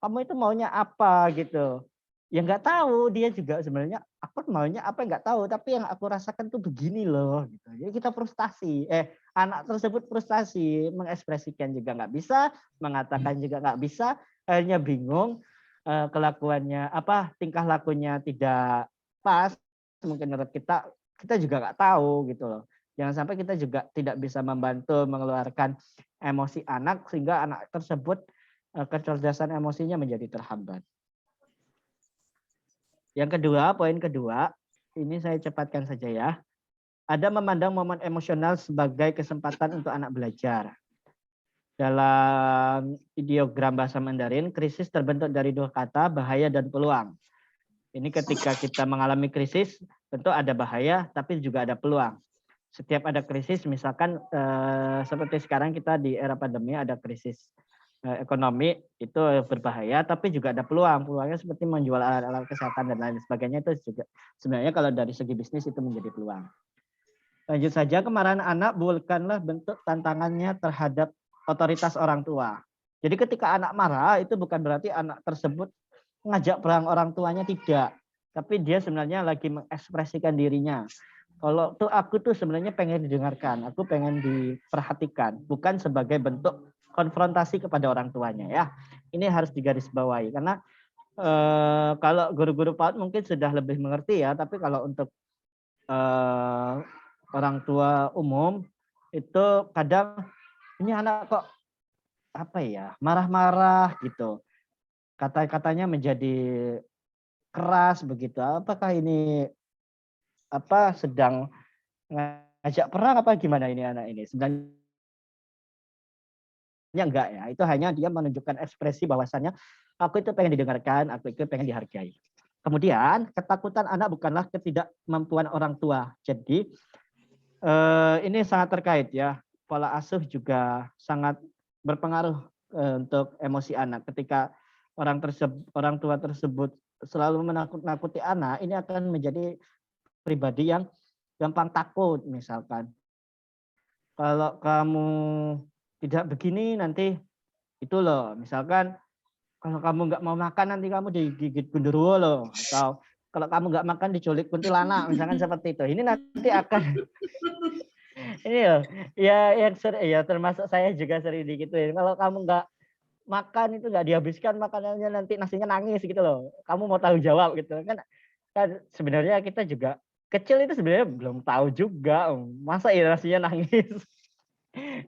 kamu itu maunya apa gitu. Ya nggak tahu, dia juga sebenarnya aku maunya apa nggak tahu, tapi yang aku rasakan tuh begini loh. Gitu. Jadi kita frustasi, anak tersebut frustasi, mengekspresikan juga nggak bisa, mengatakan juga nggak bisa, akhirnya bingung, kelakuannya apa, tingkah lakunya tidak pas, mungkin menurut kita juga nggak tahu gitu loh. Jangan sampai kita juga tidak bisa membantu mengeluarkan emosi anak sehingga anak tersebut kecerdasan emosinya menjadi terhambat. Yang kedua, poin kedua, ini saya cepatkan saja ya. Ada memandang momen emosional sebagai kesempatan untuk anak belajar. Dalam ideogram bahasa Mandarin, krisis terbentuk dari dua kata, bahaya dan peluang. Ini ketika kita mengalami krisis, tentu ada bahaya, tapi juga ada peluang. Setiap ada krisis, misalkan seperti sekarang kita di era pandemi ada krisis ekonomi, itu berbahaya, tapi juga ada peluang. Peluangnya seperti menjual alat-alat kesehatan dan lain sebagainya, itu juga sebenarnya kalau dari segi bisnis itu menjadi peluang. Lanjut saja, kemarahan anak bukanlah bentuk tantangannya terhadap otoritas orang tua. Jadi ketika anak marah, itu bukan berarti anak tersebut ngajak perang orang tuanya, tidak. Tapi dia sebenarnya lagi mengekspresikan dirinya. Kalau tuh aku tuh sebenarnya pengen didengarkan, aku pengen diperhatikan, bukan sebagai bentuk konfrontasi kepada orang tuanya ya. Ini harus digarisbawahi karena kalau guru-guru PAUD mungkin sudah lebih mengerti ya, tapi kalau untuk orang tua umum itu kadang ini anak kok apa ya, marah-marah gitu. Kata-katanya menjadi keras begitu. Apakah ini apa sedang ngajak perang apa gimana ini anak ini? Sebenarnya enggak ya, itu hanya dia menunjukkan ekspresi bahwasannya aku itu pengen didengarkan, aku itu pengen dihargai. Kemudian ketakutan anak bukanlah ketidakmampuan orang tua. Jadi ini sangat terkait ya, pola asuh juga sangat berpengaruh untuk emosi anak. Ketika orang tua tersebut selalu menakut-nakuti anak, ini akan menjadi pribadi yang gampang takut misalkan. Kalau kamu tidak begini nanti itu loh, misalkan kalau kamu nggak mau makan nanti kamu digigit genderuwo loh, atau kalau kamu nggak makan diculik kuntilanak, misalkan seperti itu. Ini nanti akan ini loh, ya yang ya termasuk saya juga sering digituin. Kalau kamu nggak makan itu nggak dihabiskan makanannya nanti nasinya nangis gitu loh. Kamu mau tahu jawab gitu kan sebenarnya kita juga kecil itu sebenarnya belum tahu juga masa ya nasinya nangis.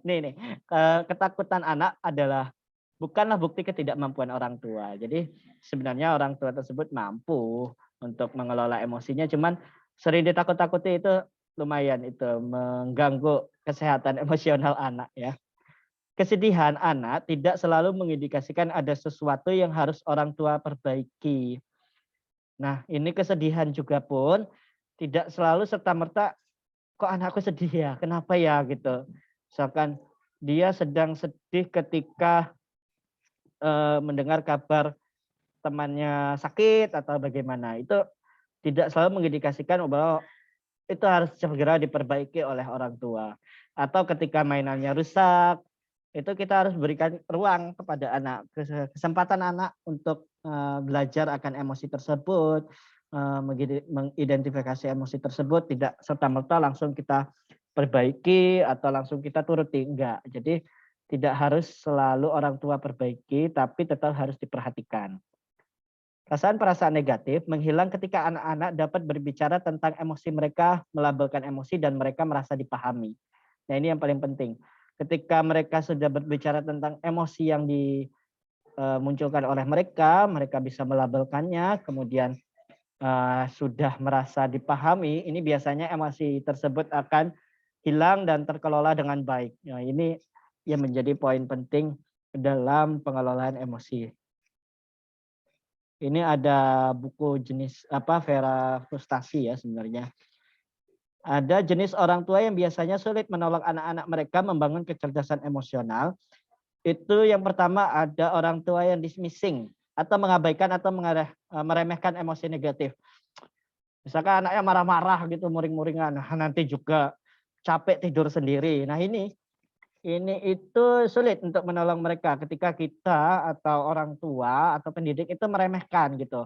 Nih, ketakutan anak adalah bukanlah bukti ketidakmampuan orang tua. Jadi sebenarnya orang tua tersebut mampu untuk mengelola emosinya, cuman sering ditakut-takuti itu lumayan itu mengganggu kesehatan emosional anak ya. Kesedihan anak tidak selalu mengindikasikan ada sesuatu yang harus orang tua perbaiki. Nah, ini kesedihan juga pun tidak selalu serta-merta kok anakku sedih ya, kenapa ya gitu. Misalkan dia sedang sedih ketika mendengar kabar temannya sakit atau bagaimana. Itu tidak selalu mengindikasikan bahwa itu harus segera diperbaiki oleh orang tua. Atau ketika mainannya rusak, itu kita harus berikan ruang kepada anak, kesempatan anak untuk belajar akan emosi tersebut, mengidentifikasi emosi tersebut, tidak serta-merta langsung kita perbaiki atau langsung kita turuti, enggak. Jadi tidak harus selalu orang tua perbaiki, tapi tetap harus diperhatikan. Perasaan-perasaan negatif menghilang ketika anak-anak dapat berbicara tentang emosi mereka, melabelkan emosi, dan mereka merasa dipahami. Nah ini yang paling penting. Ketika mereka sudah berbicara tentang emosi yang dimunculkan oleh mereka, mereka bisa melabelkannya, kemudian sudah merasa dipahami, ini biasanya emosi tersebut akan hilang dan terkelola dengan baik. Nah, ini yang menjadi poin penting dalam pengelolaan emosi. Ini ada buku jenis apa Vera frustasi ya sebenarnya. Ada jenis orang tua yang biasanya sulit menolak anak-anak mereka membangun kecerdasan emosional. Itu yang pertama ada orang tua yang dismissing atau mengabaikan atau meremehkan emosi negatif. Misalkan anaknya marah-marah gitu, muring-muringan, nanti juga capek tidur sendiri. Nah ini ini itu sulit untuk menolong mereka ketika kita atau orang tua atau pendidik itu meremehkan gitu.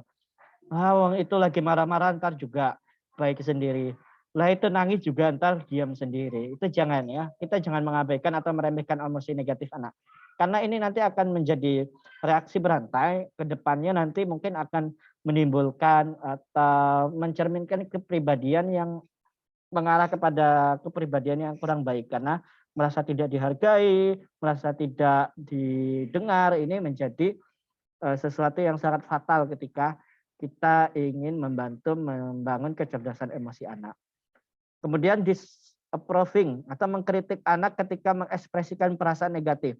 Ah, wong itu lagi marah-marah ntar juga baik sendiri. Lah itu nangis juga ntar diam sendiri. Itu jangan ya. Kita jangan mengabaikan atau meremehkan emosi negatif anak. Karena ini nanti akan menjadi reaksi berantai. Ke depannya nanti mungkin akan menimbulkan atau mencerminkan kepribadian yang mengarah kepada kepribadian yang kurang baik. Karena merasa tidak dihargai, merasa tidak didengar, ini menjadi sesuatu yang sangat fatal ketika kita ingin membantu membangun kecerdasan emosi anak. Kemudian disapproving atau mengkritik anak ketika mengekspresikan perasaan negatif.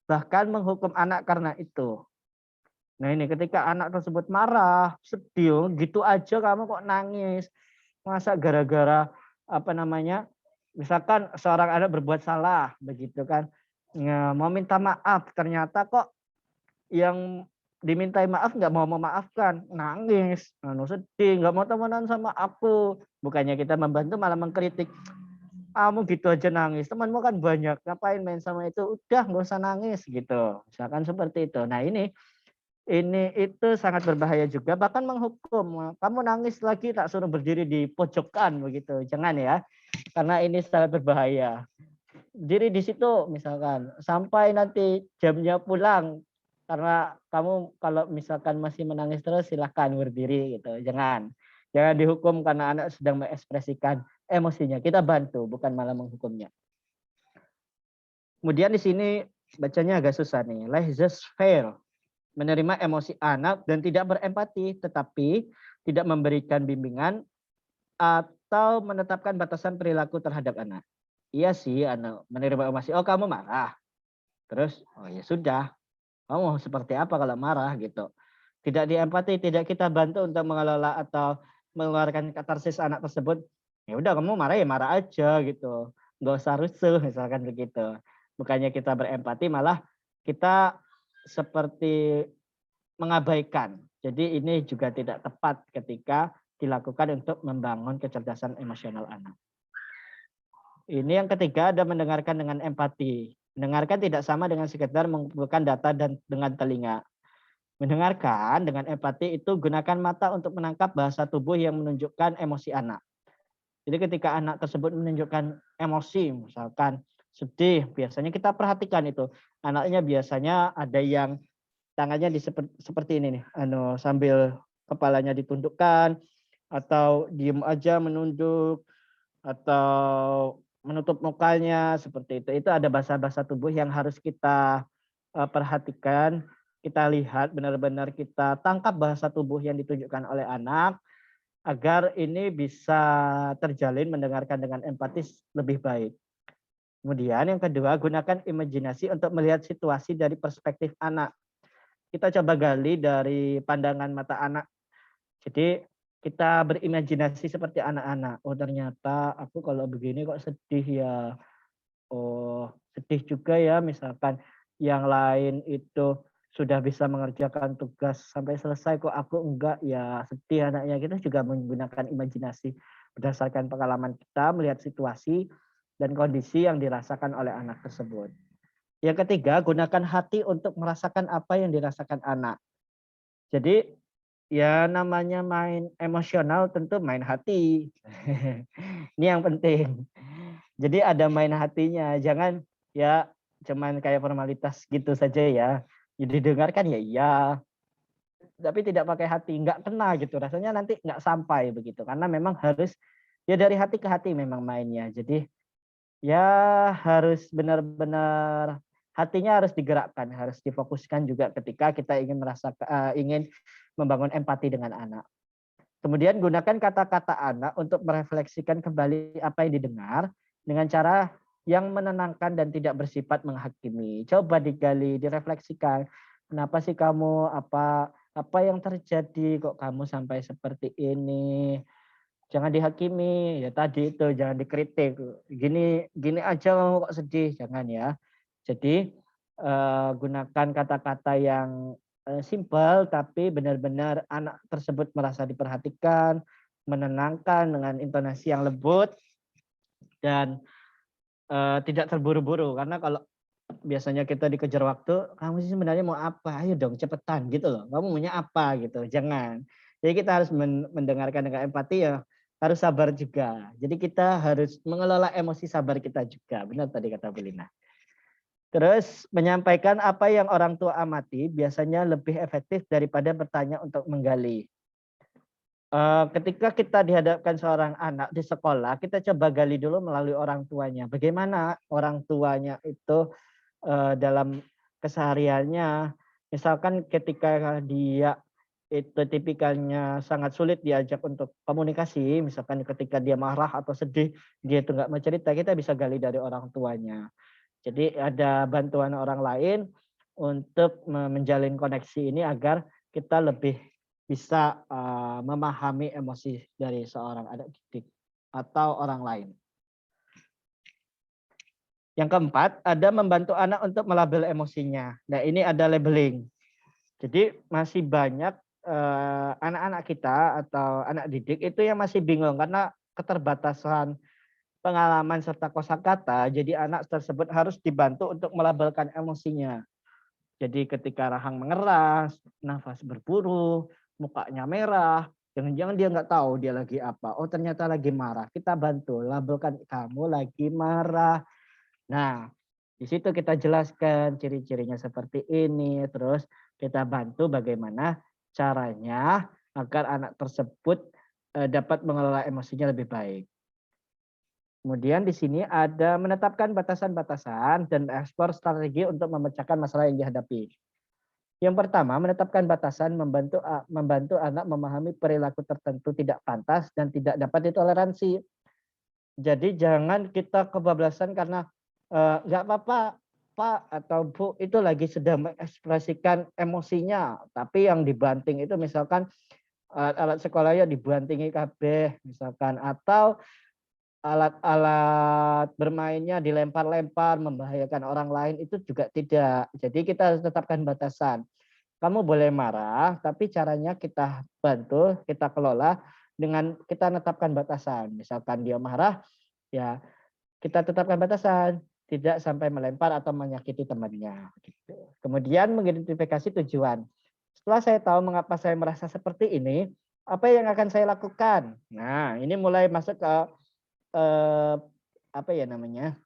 Bahkan menghukum anak karena itu. Nah ini ketika anak tersebut marah, sedih, gitu aja kamu kok nangis. Masa gara-gara apa namanya, misalkan seorang anak berbuat salah, begitu kan. Mau minta maaf, ternyata kok yang dimintai maaf nggak mau memaafkan, nangis, sedih, nggak mau temenan sama aku. Bukannya kita membantu malah mengkritik. Kamu gitu aja nangis, temanmu kan banyak, ngapain main sama itu? Udah nggak usah nangis gitu. Misalkan seperti itu. Nah ini itu sangat berbahaya juga, bahkan menghukum. Kamu nangis lagi tak suruh berdiri di pojokan begitu. Jangan ya. Karena ini sangat berbahaya. Diri di situ misalkan sampai nanti jamnya pulang. Karena kamu kalau misalkan masih menangis terus silahkan berdiri gitu. Jangan dihukum karena anak sedang mengekspresikan emosinya. Kita bantu bukan malah menghukumnya. Kemudian di sini bacanya agak susah nih. Laissez-faire, menerima emosi anak dan tidak berempati, tetapi tidak memberikan bimbingan atau menetapkan batasan perilaku terhadap anak. Iya sih, anak menerima emosi. Oh kamu marah, terus oh ya sudah. Kamu mau seperti apa kalau marah gitu. Tidak diempati, tidak kita bantu untuk mengelola atau mengeluarkan katarsis anak tersebut. Ya udah kamu marah ya marah aja gitu. Nggak usah rusuh misalkan begitu. Bukannya kita berempati malah kita seperti mengabaikan. Jadi ini juga tidak tepat ketika dilakukan untuk membangun kecerdasan emosional anak. Ini yang ketiga ada mendengarkan dengan empati. Mendengarkan tidak sama dengan sekedar mengumpulkan data dan dengan telinga. Mendengarkan dengan empati itu gunakan mata untuk menangkap bahasa tubuh yang menunjukkan emosi anak. Jadi ketika anak tersebut menunjukkan emosi, misalkan sedih, biasanya kita perhatikan itu. Anaknya biasanya ada yang tangannya seperti ini nih, sambil kepalanya ditundukkan, atau diem aja menunduk, atau menutup mukanya seperti itu. Itu ada bahasa-bahasa tubuh yang harus kita perhatikan, kita lihat benar-benar kita tangkap bahasa tubuh yang ditunjukkan oleh anak agar ini bisa terjalin mendengarkan dengan empatis lebih baik. Kemudian yang kedua, gunakan imajinasi untuk melihat situasi dari perspektif anak. Kita coba gali dari pandangan mata anak. Jadi kita berimajinasi seperti anak-anak. Oh ternyata aku kalau begini kok sedih ya. Oh sedih juga ya misalkan yang lain itu sudah bisa mengerjakan tugas sampai selesai kok aku enggak ya, sedih anaknya. Kita juga menggunakan imajinasi berdasarkan pengalaman kita melihat situasi dan kondisi yang dirasakan oleh anak tersebut. Yang ketiga, gunakan hati untuk merasakan apa yang dirasakan anak. Jadi ya namanya main emosional tentu main hati. Ini yang penting. Jadi ada main hatinya, jangan ya cuman kayak formalitas gitu saja ya. Jadi didengarkan ya iya, tapi tidak pakai hati, nggak kena gitu. Rasanya nanti nggak sampai begitu. Karena memang harus ya dari hati ke hati memang mainnya. Jadi ya harus benar-benar hatinya harus digerakkan, harus difokuskan juga ketika kita ingin ingin membangun empati dengan anak. Kemudian gunakan kata-kata anak untuk merefleksikan kembali apa yang didengar dengan cara yang menenangkan dan tidak bersifat menghakimi. Coba digali, direfleksikan. Kenapa sih kamu, apa yang terjadi kok kamu sampai seperti ini? Jangan dihakimi, ya tadi itu jangan dikritik. Gini aja kamu kok sedih, jangan ya. Jadi gunakan kata-kata yang simpel tapi benar-benar anak tersebut merasa diperhatikan, menenangkan dengan intonasi yang lembut dan tidak terburu-buru, karena kalau biasanya kita dikejar waktu, kamu sih sebenarnya mau apa? Ayo dong cepetan gitu loh. Kamu maunya apa gitu? Jangan. Jadi kita harus mendengarkan dengan empati ya, harus sabar juga. Jadi kita harus mengelola emosi sabar kita juga. Benar tadi kata Bu Lina. Terus menyampaikan apa yang orang tua amati biasanya lebih efektif daripada bertanya untuk menggali. Ketika kita dihadapkan seorang anak di sekolah, kita coba gali dulu melalui orang tuanya. Bagaimana orang tuanya itu dalam kesehariannya, misalkan ketika dia itu tipikalnya sangat sulit diajak untuk komunikasi, misalkan ketika dia marah atau sedih, dia itu nggak mau cerita, kita bisa gali dari orang tuanya. Jadi ada bantuan orang lain untuk menjalin koneksi ini agar kita lebih bisa memahami emosi dari seorang anak didik atau orang lain. Yang keempat, ada membantu anak untuk melabel emosinya. Nah, ini ada labeling. Jadi masih banyak anak-anak kita atau anak didik itu yang masih bingung karena keterbatasan pengalaman serta kosakata. Jadi anak tersebut harus dibantu untuk melabelkan emosinya. Jadi ketika rahang mengeras, nafas berburu, mukanya merah, jangan-jangan dia nggak tahu dia lagi apa. Oh ternyata lagi marah. Kita bantu labelkan kamu lagi marah. Nah, di situ kita jelaskan ciri-cirinya seperti ini, terus kita bantu bagaimana caranya agar anak tersebut dapat mengelola emosinya lebih baik. Kemudian di sini ada menetapkan batasan-batasan dan ekspor strategi untuk memecahkan masalah yang dihadapi. Yang pertama, menetapkan batasan membantu anak memahami perilaku tertentu tidak pantas dan tidak dapat ditoleransi. Jadi jangan kita kebablasan karena nggak apa-apa Pak atau Bu itu lagi sedang mengekspresikan emosinya, tapi yang dibanting itu misalkan alat sekolahnya dibantingi kabeh misalkan, atau alat-alat bermainnya dilempar-lempar membahayakan orang lain, itu juga tidak. Jadi kita harus tetapkan batasan. Kamu boleh marah, tapi caranya kita bantu, kita kelola dengan kita tetapkan batasan. Misalkan dia marah, ya kita tetapkan batasan, tidak sampai melempar atau menyakiti temannya. Gitu. Kemudian mengidentifikasi tujuan. Setelah saya tahu mengapa saya merasa seperti ini, apa yang akan saya lakukan? Nah, ini mulai masuk ke apa ya namanya,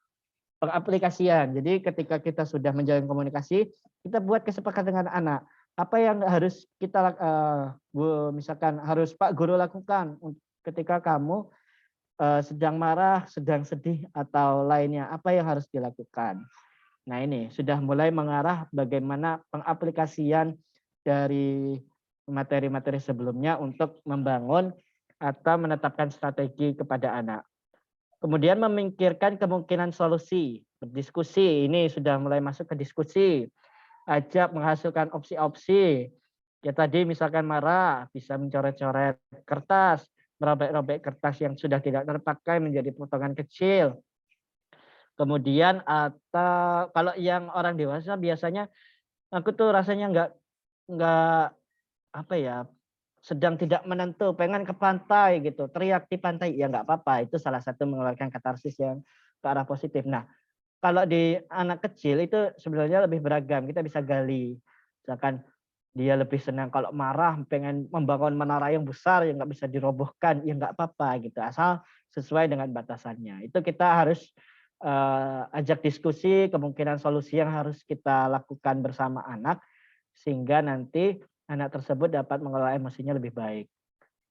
pengaplikasian. Jadi ketika kita sudah menjalin komunikasi, kita buat kesepakatan dengan anak. Apa yang harus kita, misalkan harus Pak Guru lakukan ketika kamu sedang marah, sedang sedih, atau lainnya, apa yang harus dilakukan. Nah ini sudah mulai mengarah bagaimana pengaplikasian dari materi-materi sebelumnya untuk membangun atau menetapkan strategi kepada anak. Kemudian memikirkan kemungkinan solusi, berdiskusi, ini sudah mulai masuk ke diskusi. Ajak menghasilkan opsi-opsi. Ya tadi misalkan marah, bisa mencoret-coret kertas, merobek-robek kertas yang sudah tidak terpakai menjadi potongan kecil. Kemudian atau kalau yang orang dewasa biasanya aku tuh rasanya nggak apa ya, sedang tidak menentu, pengen ke pantai gitu, teriak di pantai, ya nggak apa-apa, itu salah satu mengeluarkan katarsis yang ke arah positif. Nah, kalau di anak kecil itu sebenarnya lebih beragam, kita bisa gali. Misalkan dia lebih senang kalau marah, pengen membangun menara yang besar yang nggak bisa dirobohkan, ya nggak apa-apa gitu, asal sesuai dengan batasannya. Itu kita harus ajak diskusi kemungkinan solusi yang harus kita lakukan bersama anak, sehingga nanti anak tersebut dapat mengelola emosinya lebih baik.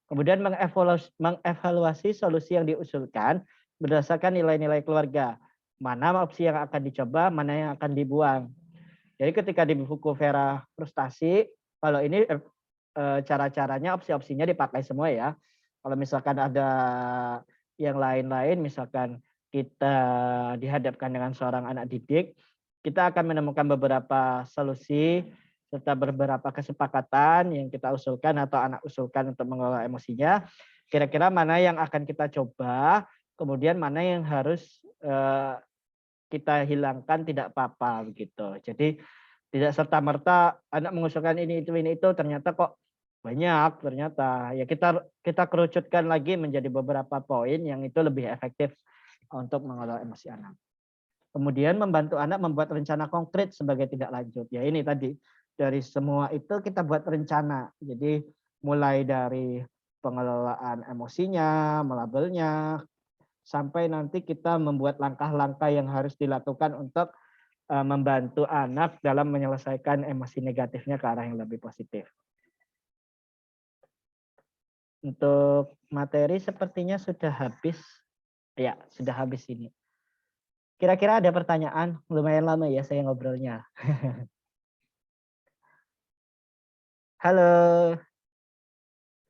Kemudian mengevaluasi solusi yang diusulkan berdasarkan nilai-nilai keluarga. Mana opsi yang akan dicoba, mana yang akan dibuang. Jadi ketika di buku Vera Frustasi, kalau ini cara-caranya, opsi-opsinya dipakai semua ya. Kalau misalkan ada yang lain-lain, misalkan kita dihadapkan dengan seorang anak didik, kita akan menemukan beberapa solusi serta beberapa kesepakatan yang kita usulkan atau anak usulkan untuk mengelola emosinya. Kira-kira mana yang akan kita coba, kemudian mana yang harus kita hilangkan, tidak apa-apa begitu. Jadi tidak serta-merta anak mengusulkan ini itu ternyata kok banyak ternyata. Ya kita kerucutkan lagi menjadi beberapa poin yang itu lebih efektif untuk mengelola emosi anak. Kemudian membantu anak membuat rencana konkret sebagai tindak lanjut. Ya ini tadi, dari semua itu kita buat rencana. Jadi mulai dari pengelolaan emosinya, melabelnya, sampai nanti kita membuat langkah-langkah yang harus dilakukan untuk membantu anak dalam menyelesaikan emosi negatifnya ke arah yang lebih positif. Untuk materi sepertinya sudah habis. Ya, sudah habis ini. Kira-kira ada pertanyaan? Lumayan lama ya saya ngobrolnya. Halo.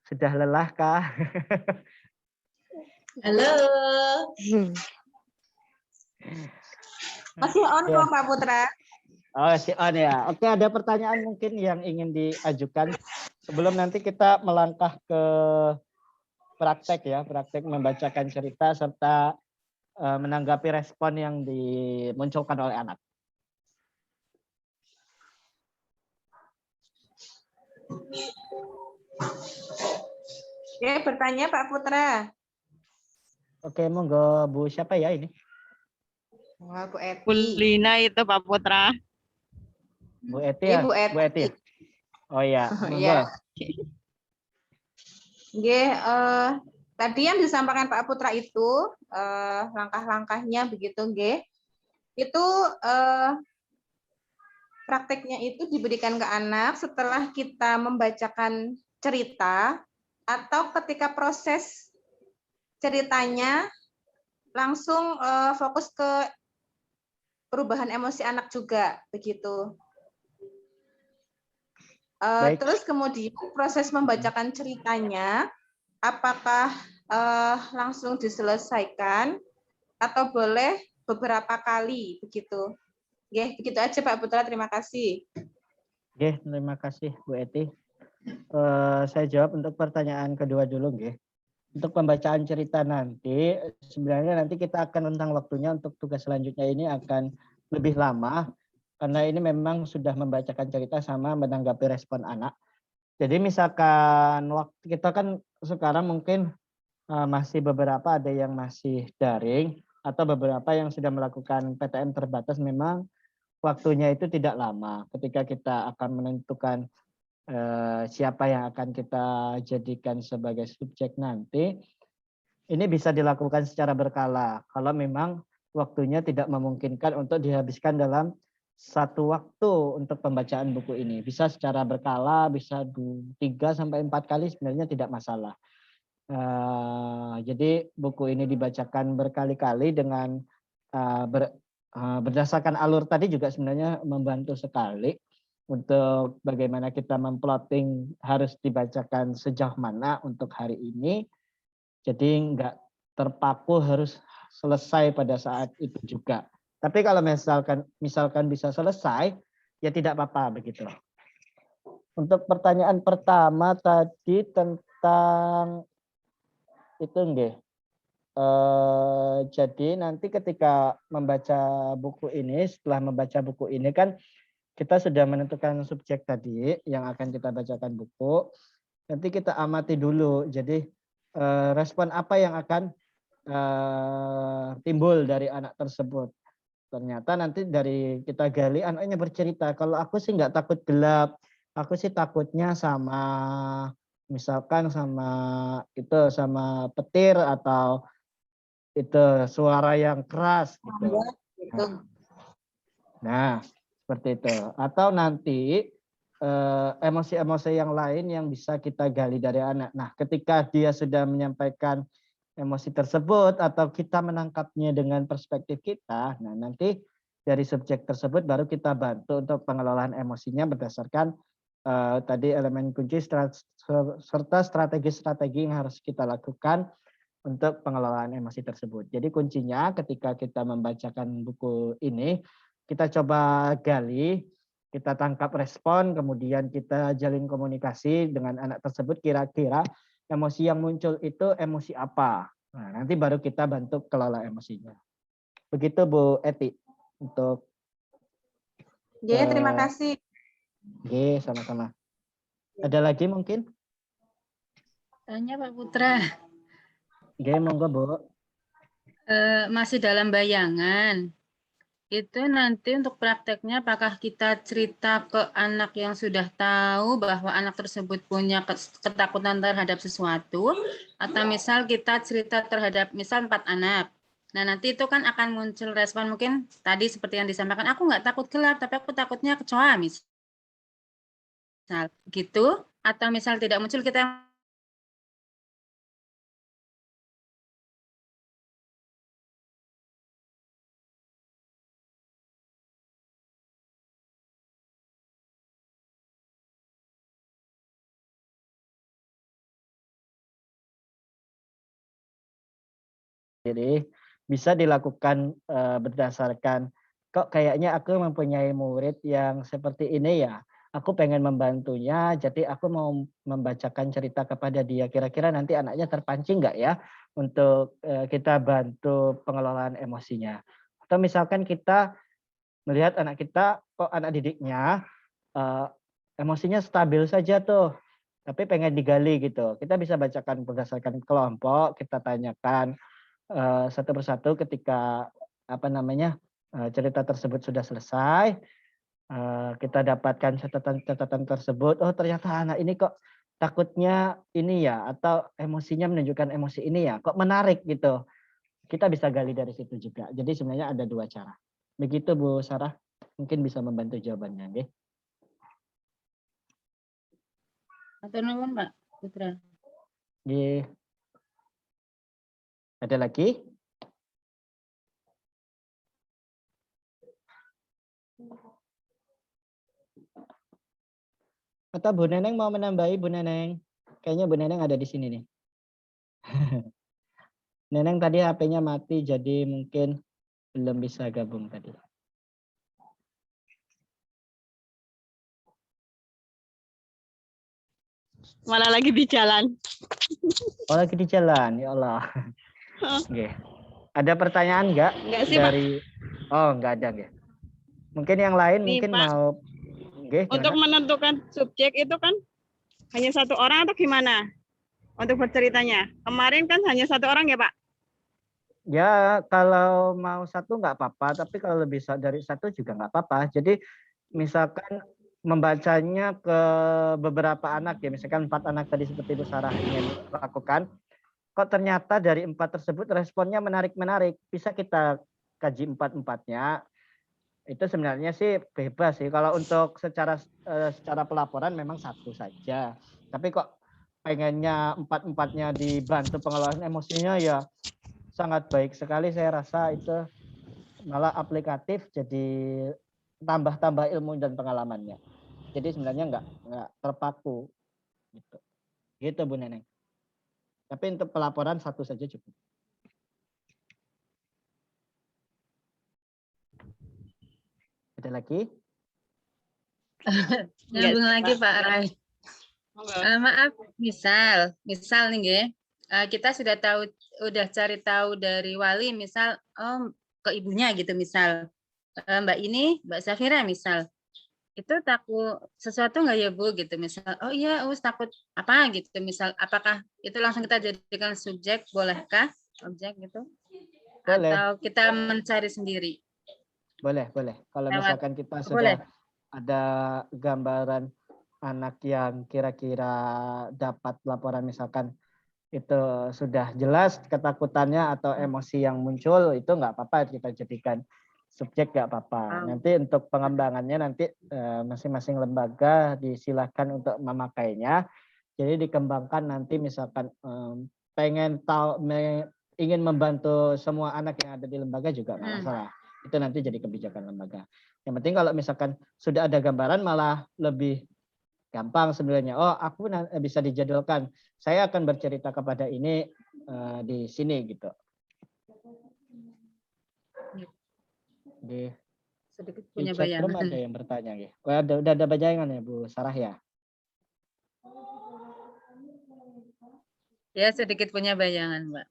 Sudah lelah kah? Halo. Masih on kok Pak Putra. Oh, si on ya. Oke, ada pertanyaan mungkin yang ingin diajukan sebelum nanti kita melangkah ke praktek ya, praktek membacakan cerita serta menanggapi respon yang dimunculkan oleh anak. Oke, bertanya Pak Putra. Oke, monggo Bu siapa ya ini? Wah, Bu Eti. Kulina itu Pak Putra. Bu Eti ya? Bu Eti. Bu Eti. Oh ya, monggo. Iya. Oke, tadi yang disampaikan Pak Putra itu langkah-langkahnya begitu, nggih. Itu prakteknya itu diberikan ke anak setelah kita membacakan cerita atau ketika proses ceritanya langsung fokus ke perubahan emosi anak juga begitu. Terus kemudian proses membacakan ceritanya apakah langsung diselesaikan atau boleh beberapa kali begitu. Oke, begitu aja Pak Putra, terima kasih. Oke, terima kasih Bu Eti. Saya jawab untuk pertanyaan kedua dulu, nggih. Untuk pembacaan cerita nanti, sebenarnya nanti kita akan rentang waktunya untuk tugas selanjutnya ini akan lebih lama, karena ini memang sudah membacakan cerita sama menanggapi respon anak. Jadi misalkan waktu kita kan sekarang mungkin masih beberapa ada yang masih daring, atau beberapa yang sudah melakukan PTM terbatas memang waktunya itu tidak lama. Ketika kita akan menentukan siapa yang akan kita jadikan sebagai subjek nanti, ini bisa dilakukan secara berkala. Kalau memang waktunya tidak memungkinkan untuk dihabiskan dalam satu waktu untuk pembacaan buku ini. Bisa secara berkala, bisa 3-4 kali sebenarnya tidak masalah. Jadi buku ini dibacakan berkali-kali dengan berdasarkan alur tadi juga sebenarnya membantu sekali untuk bagaimana kita memplotting harus dibacakan sejauh mana untuk hari ini. Jadi nggak terpaku harus selesai pada saat itu juga. Tapi kalau misalkan bisa selesai, ya tidak apa-apa begitu. Untuk pertanyaan pertama tadi tentang itu nggih. Jadi nanti ketika membaca buku ini, setelah membaca buku ini kan kita sudah menentukan subjek tadi yang akan kita bacakan buku. Nanti kita amati dulu. Jadi respon apa yang akan timbul dari anak tersebut. Ternyata nanti dari kita gali anaknya bercerita. Kalau aku sih nggak takut gelap. Aku sih takutnya sama misalkan sama petir atau itu suara yang keras gitu. Nah, seperti itu. Atau nanti emosi-emosi yang lain yang bisa kita gali dari anak. Nah, ketika dia sudah menyampaikan emosi tersebut atau kita menangkapnya dengan perspektif kita, nah nanti dari subjek tersebut baru kita bantu untuk pengelolaan emosinya berdasarkan tadi elemen kunci serta strategi-strategi yang harus kita lakukan untuk pengelolaan emosi tersebut. Jadi kuncinya ketika kita membacakan buku ini, kita coba gali, kita tangkap respon, kemudian kita jalin komunikasi dengan anak tersebut, kira-kira emosi yang muncul itu emosi apa. Nah, nanti baru kita bantu kelola emosinya. Begitu Bu Eti untuk. Ya, terima kasih. Oke, sama-sama. Ada lagi mungkin? Tanya Pak Putra. Oke, monggo Bu. Masih dalam bayangan. Itu nanti untuk prakteknya apakah kita cerita ke anak yang sudah tahu bahwa anak tersebut punya ketakutan terhadap sesuatu, atau misal kita cerita terhadap misal 4 anak. Nah, nanti itu kan akan muncul respon mungkin tadi seperti yang disampaikan, aku nggak takut gelap, tapi aku takutnya kecoa misal gitu, atau misal tidak muncul kita Jadi bisa dilakukan berdasarkan kok kayaknya aku mempunyai murid yang seperti ini ya. Aku pengen membantunya, jadi aku mau membacakan cerita kepada dia. Kira-kira nanti anaknya terpancing nggak ya untuk kita bantu pengelolaan emosinya. Atau misalkan kita melihat anak kita, kok anak didiknya eh, emosinya stabil saja tuh, tapi pengen digali gitu. Kita bisa bacakan berdasarkan kelompok, kita tanyakan satu persatu ketika cerita tersebut sudah selesai, kita dapatkan catatan-catatan tersebut. Oh ternyata anak ini kok takutnya ini ya, atau emosinya menunjukkan emosi ini ya, kok menarik gitu. Kita bisa gali dari situ juga. Jadi sebenarnya ada 2 cara. Begitu Bu Sarah, mungkin bisa membantu jawabannya. Nggih. atau nuwun Mbak Putra. Nggih. Ada lagi? Atau Bu Neneng mau menambahi Bu Neneng? Kayaknya Bu Neneng ada di sini nih. Neneng tadi HP-nya mati jadi mungkin belum bisa gabung tadi. Malah lagi di jalan. Oh lagi di jalan, ya Allah. Oke. Ada pertanyaan nggak Enggak sih, Pak. dari? Oh nggak ada nggih. Mungkin yang lain Nih, mungkin Pak. mau. Nggih, Untuk gimana? menentukan subjek itu kan hanya 1 orang atau gimana? Untuk berceritanya. Kemarin kan hanya 1 orang ya, Pak? Ya kalau mau 1 nggak apa-apa, tapi kalau lebih dari 1 juga nggak apa-apa. Jadi misalkan membacanya ke beberapa anak ya, misalkan 4 anak tadi seperti Bu Sarah ingin lakukan. Kok ternyata dari 4 tersebut responnya menarik-menarik, bisa kita kaji 4-4-nya. Itu sebenarnya sih bebas sih. Kalau untuk secara pelaporan memang 1 saja. Tapi kok pengennya 4-4-nya dibantu pengelolaan emosinya ya sangat baik sekali, saya rasa itu malah aplikatif, jadi tambah-tambah ilmu dan pengalamannya. Jadi sebenarnya nggak terpaku gitu. Gitu Bu Neneng. Tapi untuk pelaporan 1 saja cukup. Ada lagi? Nyambung lagi Pak Rai. Maaf, misal nih nggih, kita sudah cari tahu dari wali, misal ke ibunya gitu misal, Mbak ini, Mbak Safira misal, itu takut sesuatu nggak ya Bu gitu misal, oh iya takut apa gitu misal, apakah itu langsung kita jadikan subjek, bolehkah objek gitu? Boleh. Atau kita mencari sendiri? Boleh. Kalau misalkan kita boleh. sudah ada gambaran anak yang kira-kira dapat laporan, misalkan itu sudah jelas ketakutannya atau emosi yang muncul, itu nggak apa-apa kita jadikan subjek, nggak apa-apa. Nanti untuk pengembangannya nanti masing-masing lembaga disilakan untuk memakainya. Jadi dikembangkan nanti misalkan pengen tahu, ingin membantu semua anak yang ada di lembaga juga nggak masalah. Itu nanti jadi kebijakan lembaga. Yang penting kalau misalkan sudah ada gambaran malah lebih gampang sebenarnya. Oh, aku bisa dijadwalkan. Saya akan bercerita kepada ini di sini gitu. Di sedikit punya chatroom bayangan. ada yang bertanya ya. Oh, udah ada bayangan ya Bu Sarah ya? Ya, sedikit punya bayangan, Mbak.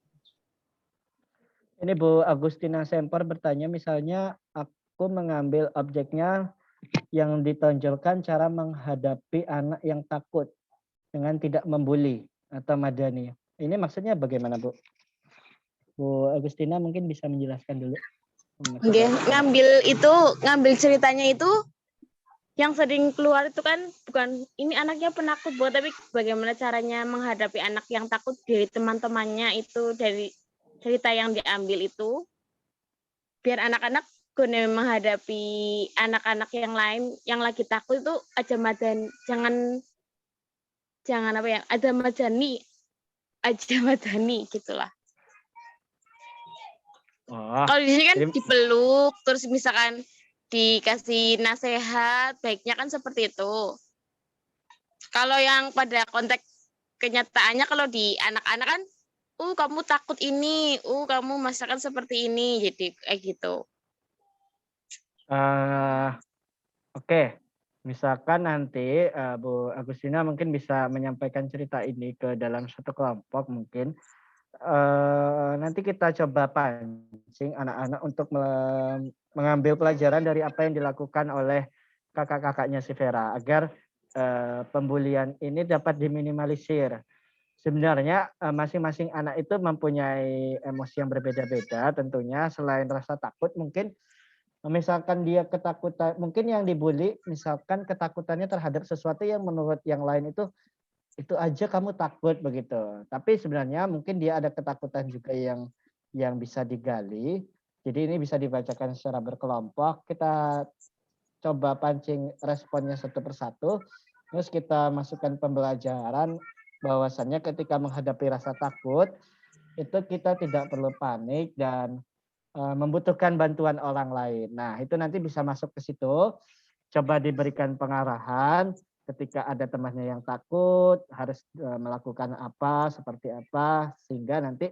Ini Bu Agustina Semper bertanya, misalnya aku mengambil objeknya yang ditonjolkan cara menghadapi anak yang takut dengan tidak membuli atau madani. Ini maksudnya bagaimana Bu? Bu Agustina mungkin bisa menjelaskan dulu. ngambil ceritanya itu yang sering keluar itu kan bukan ini anaknya penakut buat, tapi bagaimana caranya menghadapi anak yang takut dari teman-temannya itu, dari cerita yang diambil itu, biar anak-anak guna menghadapi anak-anak yang lain yang lagi takut itu aja madani, jangan apa ya, aja madani gitulah. Oh, Kalau di sini kan jadi- dipeluk, terus misalkan dikasih nasihat, baiknya kan seperti itu. Kalau yang pada konteks kenyataannya, kalau di anak-anak kan, kamu takut ini, kamu masakan seperti ini, jadi kayak gitu. Oke. Misalkan nanti Bu Agustina mungkin bisa menyampaikan cerita ini ke dalam satu kelompok mungkin. Nanti kita coba pancing anak-anak untuk mengambil pelajaran dari apa yang dilakukan oleh kakak-kakaknya si Vera agar pembulian ini dapat diminimalisir. Sebenarnya masing-masing anak itu mempunyai emosi yang berbeda-beda tentunya. Selain rasa takut, mungkin misalkan dia ketakutan, mungkin yang dibully misalkan ketakutannya terhadap sesuatu yang menurut yang lain itu aja kamu takut begitu. Tapi sebenarnya mungkin dia ada ketakutan juga yang bisa digali. Jadi ini bisa dibacakan secara berkelompok. Kita coba pancing responnya satu persatu. Terus kita masukkan pembelajaran bahwasannya ketika menghadapi rasa takut itu kita tidak perlu panik dan membutuhkan bantuan orang lain. Nah, itu nanti bisa masuk ke situ. Coba diberikan pengarahan. Ketika ada temannya yang takut, harus melakukan apa, seperti apa, sehingga nanti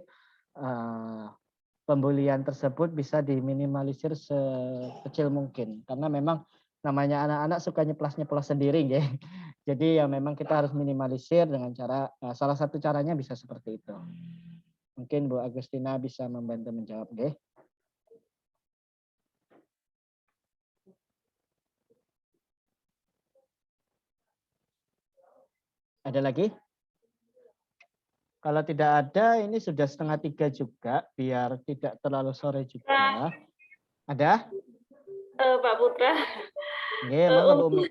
pembulian tersebut bisa diminimalisir sekecil mungkin. Karena memang namanya anak-anak suka nyeplas-nyeplos sendiri, ya. Jadi ya memang kita harus minimalisir dengan cara, salah satu caranya bisa seperti itu. Mungkin Bu Agustina bisa membantu menjawab, ya. Ada lagi? Kalau tidak ada, ini sudah 2:30 juga, biar tidak terlalu sore juga. Ada? Pak Putra. Nggih, monggo Bu Umi.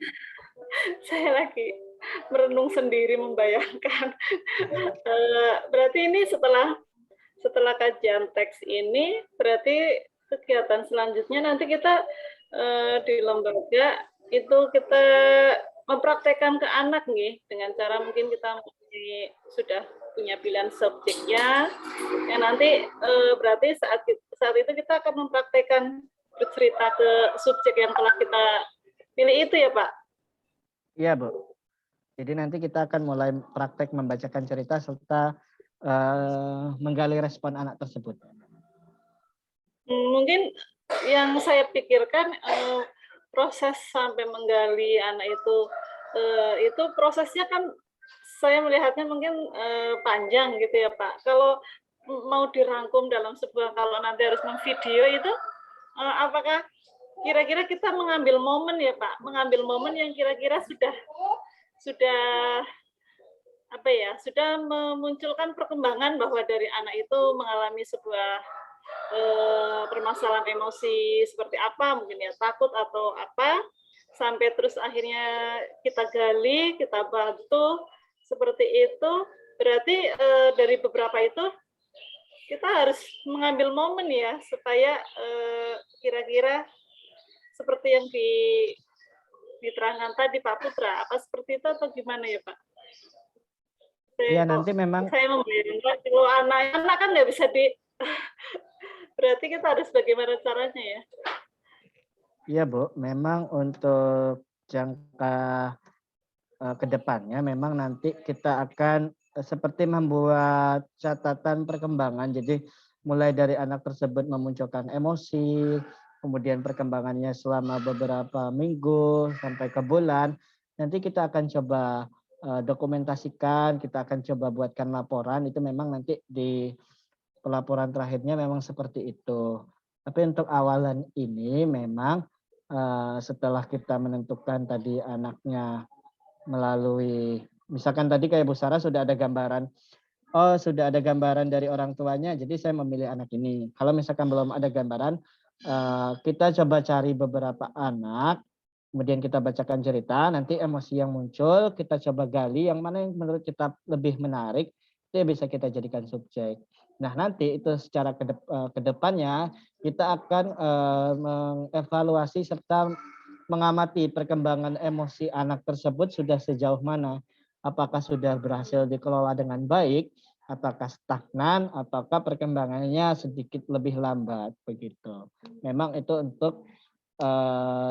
Saya lagi merenung sendiri membayangkan. Berarti ini setelah kajian teks ini, berarti kegiatan selanjutnya nanti kita di lembaga itu kita mempraktekkan ke anak nih, dengan cara mungkin kita sudah punya pilihan subjeknya, yang nanti berarti saat itu kita akan mempraktekkan bercerita ke subjek yang telah kita pilih itu ya Pak? Iya Bu. Jadi nanti kita akan mulai praktek membacakan cerita serta menggali respon anak tersebut. Mungkin yang saya pikirkan proses sampai menggali anak itu prosesnya kan saya melihatnya mungkin panjang gitu ya Pak. Kalau mau dirangkum dalam sebuah, kalau nanti harus memvideo itu, apakah kira-kira kita mengambil momen ya Pak, mengambil momen yang kira-kira sudah apa ya, sudah memunculkan perkembangan bahwa dari anak itu mengalami sebuah permasalahan emosi seperti apa, mungkin ya takut atau apa, sampai terus akhirnya kita gali, kita bantu seperti itu. Berarti dari beberapa itu kita harus mengambil momen ya, supaya kira-kira seperti yang diterangkan tadi Pak Putra, apa seperti itu atau gimana ya Pak? Iya, nanti memang saya membayangkan kalau anak-anak kan nggak bisa berarti kita harus bagaimana caranya ya? Iya Bu, memang untuk jangka ke depannya memang nanti kita akan seperti membuat catatan perkembangan. Jadi mulai dari anak tersebut memunculkan emosi, kemudian perkembangannya selama beberapa minggu sampai ke bulan, nanti kita akan coba dokumentasikan, kita akan coba buatkan laporan, itu memang nanti di pelaporan terakhirnya memang seperti itu. Tapi untuk awalan ini memang setelah kita menentukan tadi anaknya melalui, misalkan tadi kayak Bu Sarah sudah ada gambaran, sudah ada gambaran dari orang tuanya, jadi saya memilih anak ini. Kalau misalkan belum ada gambaran, kita coba cari beberapa anak, kemudian kita bacakan cerita, nanti emosi yang muncul kita coba gali yang mana yang menurut kita lebih menarik, itu yang bisa kita jadikan subjek. Nah, nanti itu secara kedepannya kita akan mengevaluasi serta mengamati perkembangan emosi anak tersebut sudah sejauh mana. Apakah sudah berhasil dikelola dengan baik, apakah stagnan, ataukah perkembangannya sedikit lebih lambat begitu. Memang itu untuk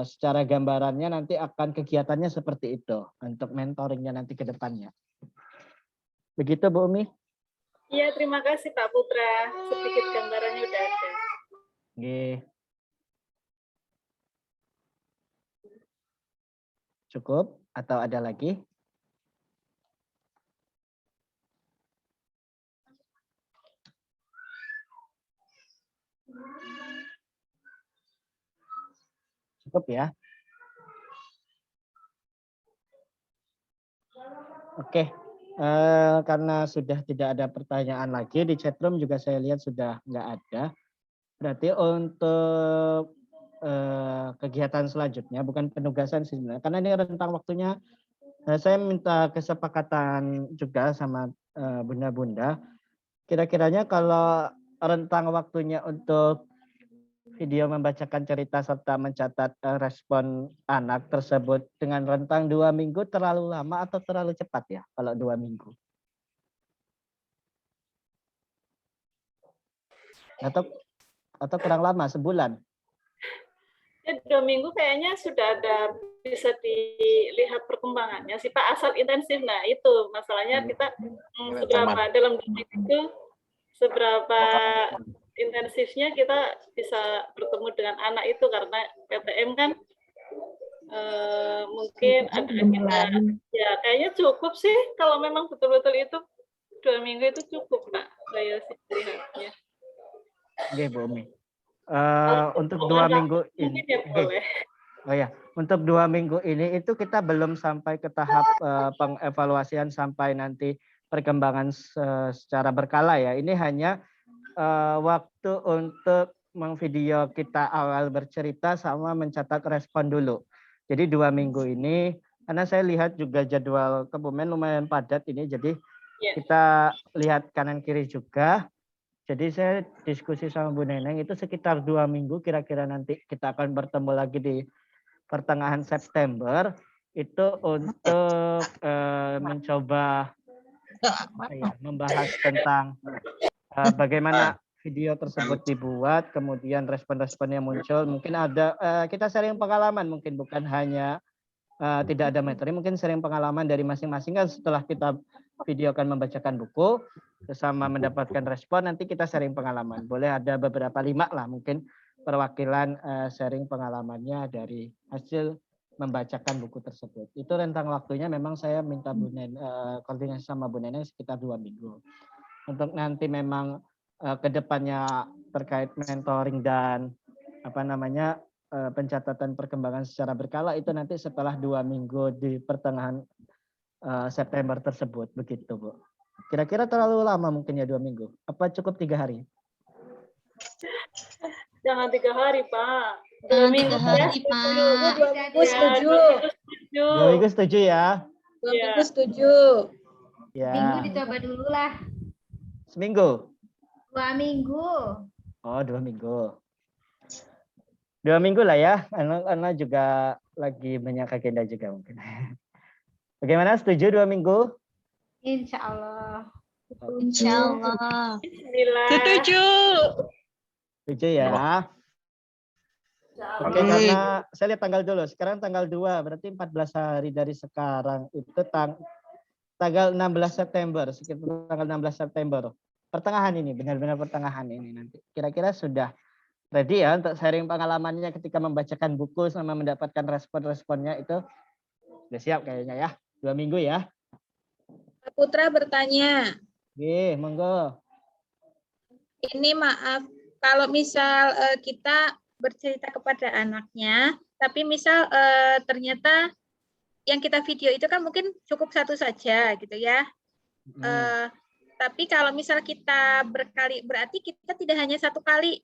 secara gambarannya nanti akan kegiatannya seperti itu untuk mentoringnya nanti ke depannya. Begitu Bu Umi? Iya, terima kasih Pak Putra. Sedikit gambarannya udah ada. Oke. Cukup atau ada lagi? Cukup ya. Oke, karena sudah tidak ada pertanyaan lagi di chatroom juga saya lihat sudah nggak ada. Berarti untuk kegiatan selanjutnya bukan penugasan sih sebenarnya, karena ini rentang waktunya. Saya minta kesepakatan juga sama bunda-bunda. Kira-kiranya kalau rentang waktunya untuk video membacakan cerita serta mencatat respon anak tersebut dengan rentang 2 minggu terlalu lama atau terlalu cepat ya kalau 2 minggu? Atau kurang lama, sebulan? Ya, 2 minggu kayaknya sudah ada, bisa dilihat perkembangannya sih Pak, asal intensif. Nah itu masalahnya kita seberapa dalam 2 minggu itu seberapa intensifnya kita bisa bertemu dengan anak itu, karena PTM kan mungkin ada kita, ya kayaknya cukup sih kalau memang betul-betul itu 2 minggu itu cukup Pak, saya sih lihatnya. Oke Bu Umi. Untuk 2 minggu ini, ya boleh. Oh ya, untuk 2 minggu ini itu kita belum sampai ke tahap pengevaluasian sampai nanti perkembangan secara berkala ya. Ini hanya waktu untuk mengvideo kita awal bercerita sama mencatat respon dulu. Jadi 2 minggu ini, karena saya lihat juga jadwal Kebumen lumayan padat ini, jadi kita lihat kanan kiri juga. Jadi saya diskusi sama Bu Neneng itu sekitar 2 minggu, kira-kira nanti kita akan bertemu lagi di pertengahan September itu untuk mencoba membahas tentang bagaimana video tersebut dibuat, kemudian respon-respon yang muncul. Mungkin ada kita sharing pengalaman, mungkin bukan hanya tidak ada materi, mungkin sharing pengalaman dari masing-masing kan setelah kita video akan membacakan buku bersama mendapatkan respon, nanti kita sharing pengalaman. Boleh ada beberapa 5 lah mungkin perwakilan sharing pengalamannya dari hasil membacakan buku tersebut. Itu rentang waktunya memang saya minta koordinasi sama Bu Neneng sekitar 2 minggu. Untuk nanti memang kedepannya terkait mentoring dan pencatatan perkembangan secara berkala itu nanti setelah 2 minggu di pertengahan September tersebut, begitu Bu. Kira-kira terlalu lama mungkin ya 2 minggu? Apa cukup 3 hari? Jangan 3 hari Pak. 2 minggu 3 hari Pak. 2 minggu setuju. 2 minggu setuju ya? 2 minggu setuju. Ya. Minggu dicoba dulu lah. Seminggu? 2 minggu. Oh 2 minggu. 2 minggu lah ya, karena juga lagi banyak agenda juga mungkin. Bagaimana, setuju 2 minggu? Insya Allah. Insya Allah. Setuju. Setuju ya. Oke, karena saya lihat tanggal dulu. Sekarang tanggal 2, berarti 14 hari dari sekarang. Itu tanggal 16 September, sekitar tanggal 16 September. Pertengahan ini, benar-benar pertengahan ini nanti. Kira-kira sudah ready ya untuk sharing pengalamannya ketika membacakan buku sama mendapatkan respon-responnya itu. Sudah siap kayaknya ya. 2 minggu ya. Putra bertanya. Oke, monggo. Ini maaf, kalau misal kita bercerita kepada anaknya, tapi misal ternyata yang kita video itu kan mungkin cukup 1 saja gitu ya. Tapi kalau misal kita berkali, berarti kita tidak hanya 1 kali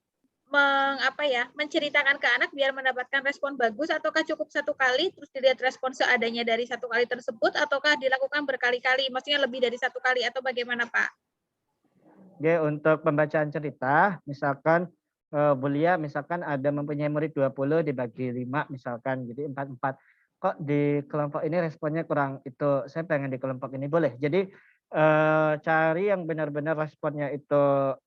menceritakan ke anak biar mendapatkan respon bagus, ataukah cukup satu kali terus dilihat respon seadanya dari satu kali tersebut, ataukah dilakukan berkali-kali, maksudnya lebih dari satu kali, atau bagaimana Pak? Oke, untuk pembacaan cerita, misalkan Bu Lia misalkan ada mempunyai murid 20 dibagi 5 misalkan, jadi 4-4. Kok di kelompok ini responnya kurang itu, saya pengen di kelompok ini, boleh. Jadi cari yang benar-benar responnya itu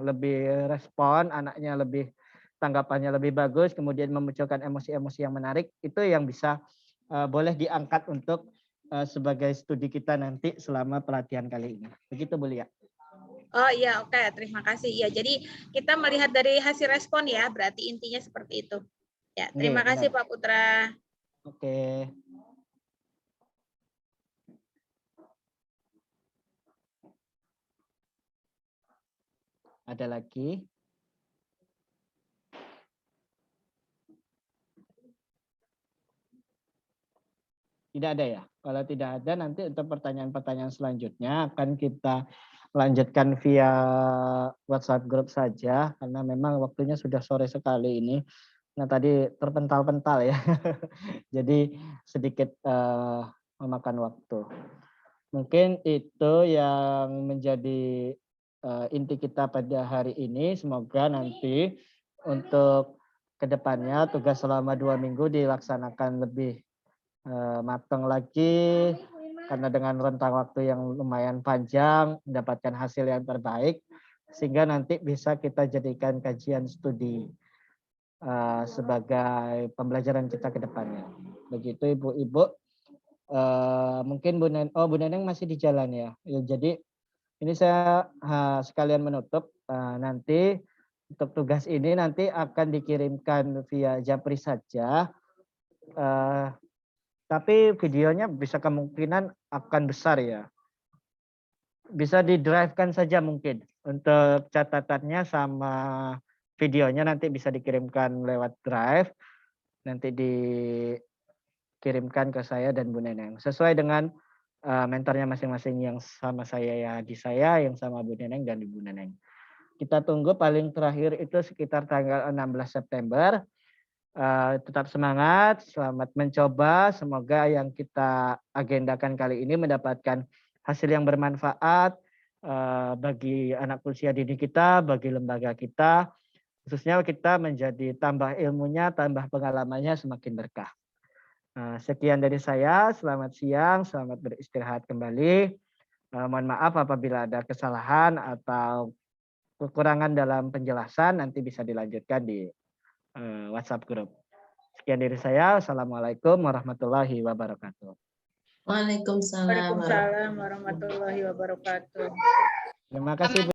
lebih respon, anaknya lebih tanggapannya lebih bagus, kemudian memunculkan emosi-emosi yang menarik, itu yang bisa boleh diangkat untuk sebagai studi kita nanti selama pelatihan kali ini. Begitu Bu Lia. Oh iya, oke, terima kasih. Ya, jadi kita melihat dari hasil respon ya, berarti intinya seperti itu. Ya, terima kasih Pak Putra. Oke. Ada lagi? Tidak ada ya? Kalau tidak ada, nanti untuk pertanyaan-pertanyaan selanjutnya akan kita lanjutkan via WhatsApp grup saja, karena memang waktunya sudah sore sekali ini. Nah tadi terpental-pental ya, jadi sedikit memakan waktu. Mungkin itu yang menjadi inti kita pada hari ini. Semoga nanti untuk kedepannya tugas selama 2 minggu dilaksanakan lebih matang lagi, karena dengan rentang waktu yang lumayan panjang mendapatkan hasil yang terbaik, sehingga nanti bisa kita jadikan kajian studi sebagai pembelajaran kita ke depannya. Begitu Ibu-ibu. Mungkin Bu Neneng masih di jalan ya. Jadi ini saya sekalian menutup. Nanti untuk tugas ini nanti akan dikirimkan via Japri saja. Tapi videonya bisa kemungkinan akan besar ya. Bisa di-drive-kan saja mungkin. Untuk catatannya sama videonya nanti bisa dikirimkan lewat drive. Nanti dikirimkan ke saya dan Bu Neneng. Sesuai dengan mentornya masing-masing, yang sama saya ya di saya, yang sama Bu Neneng dan Ibu Neneng. Kita tunggu paling terakhir itu sekitar tanggal 16 September. Tetap semangat, selamat mencoba. Semoga yang kita agendakan kali ini mendapatkan hasil yang bermanfaat bagi anak usia dini kita, bagi lembaga kita. Khususnya kita menjadi tambah ilmunya, tambah pengalamannya semakin berkah. Sekian dari saya, selamat siang, selamat beristirahat kembali. Mohon maaf apabila ada kesalahan atau kekurangan dalam penjelasan, nanti bisa dilanjutkan di WhatsApp grup. Sekian dari saya. Assalamualaikum warahmatullahi wabarakatuh. Waalaikumsalam Warahmatullahi wabarakatuh. Terima kasih Bu.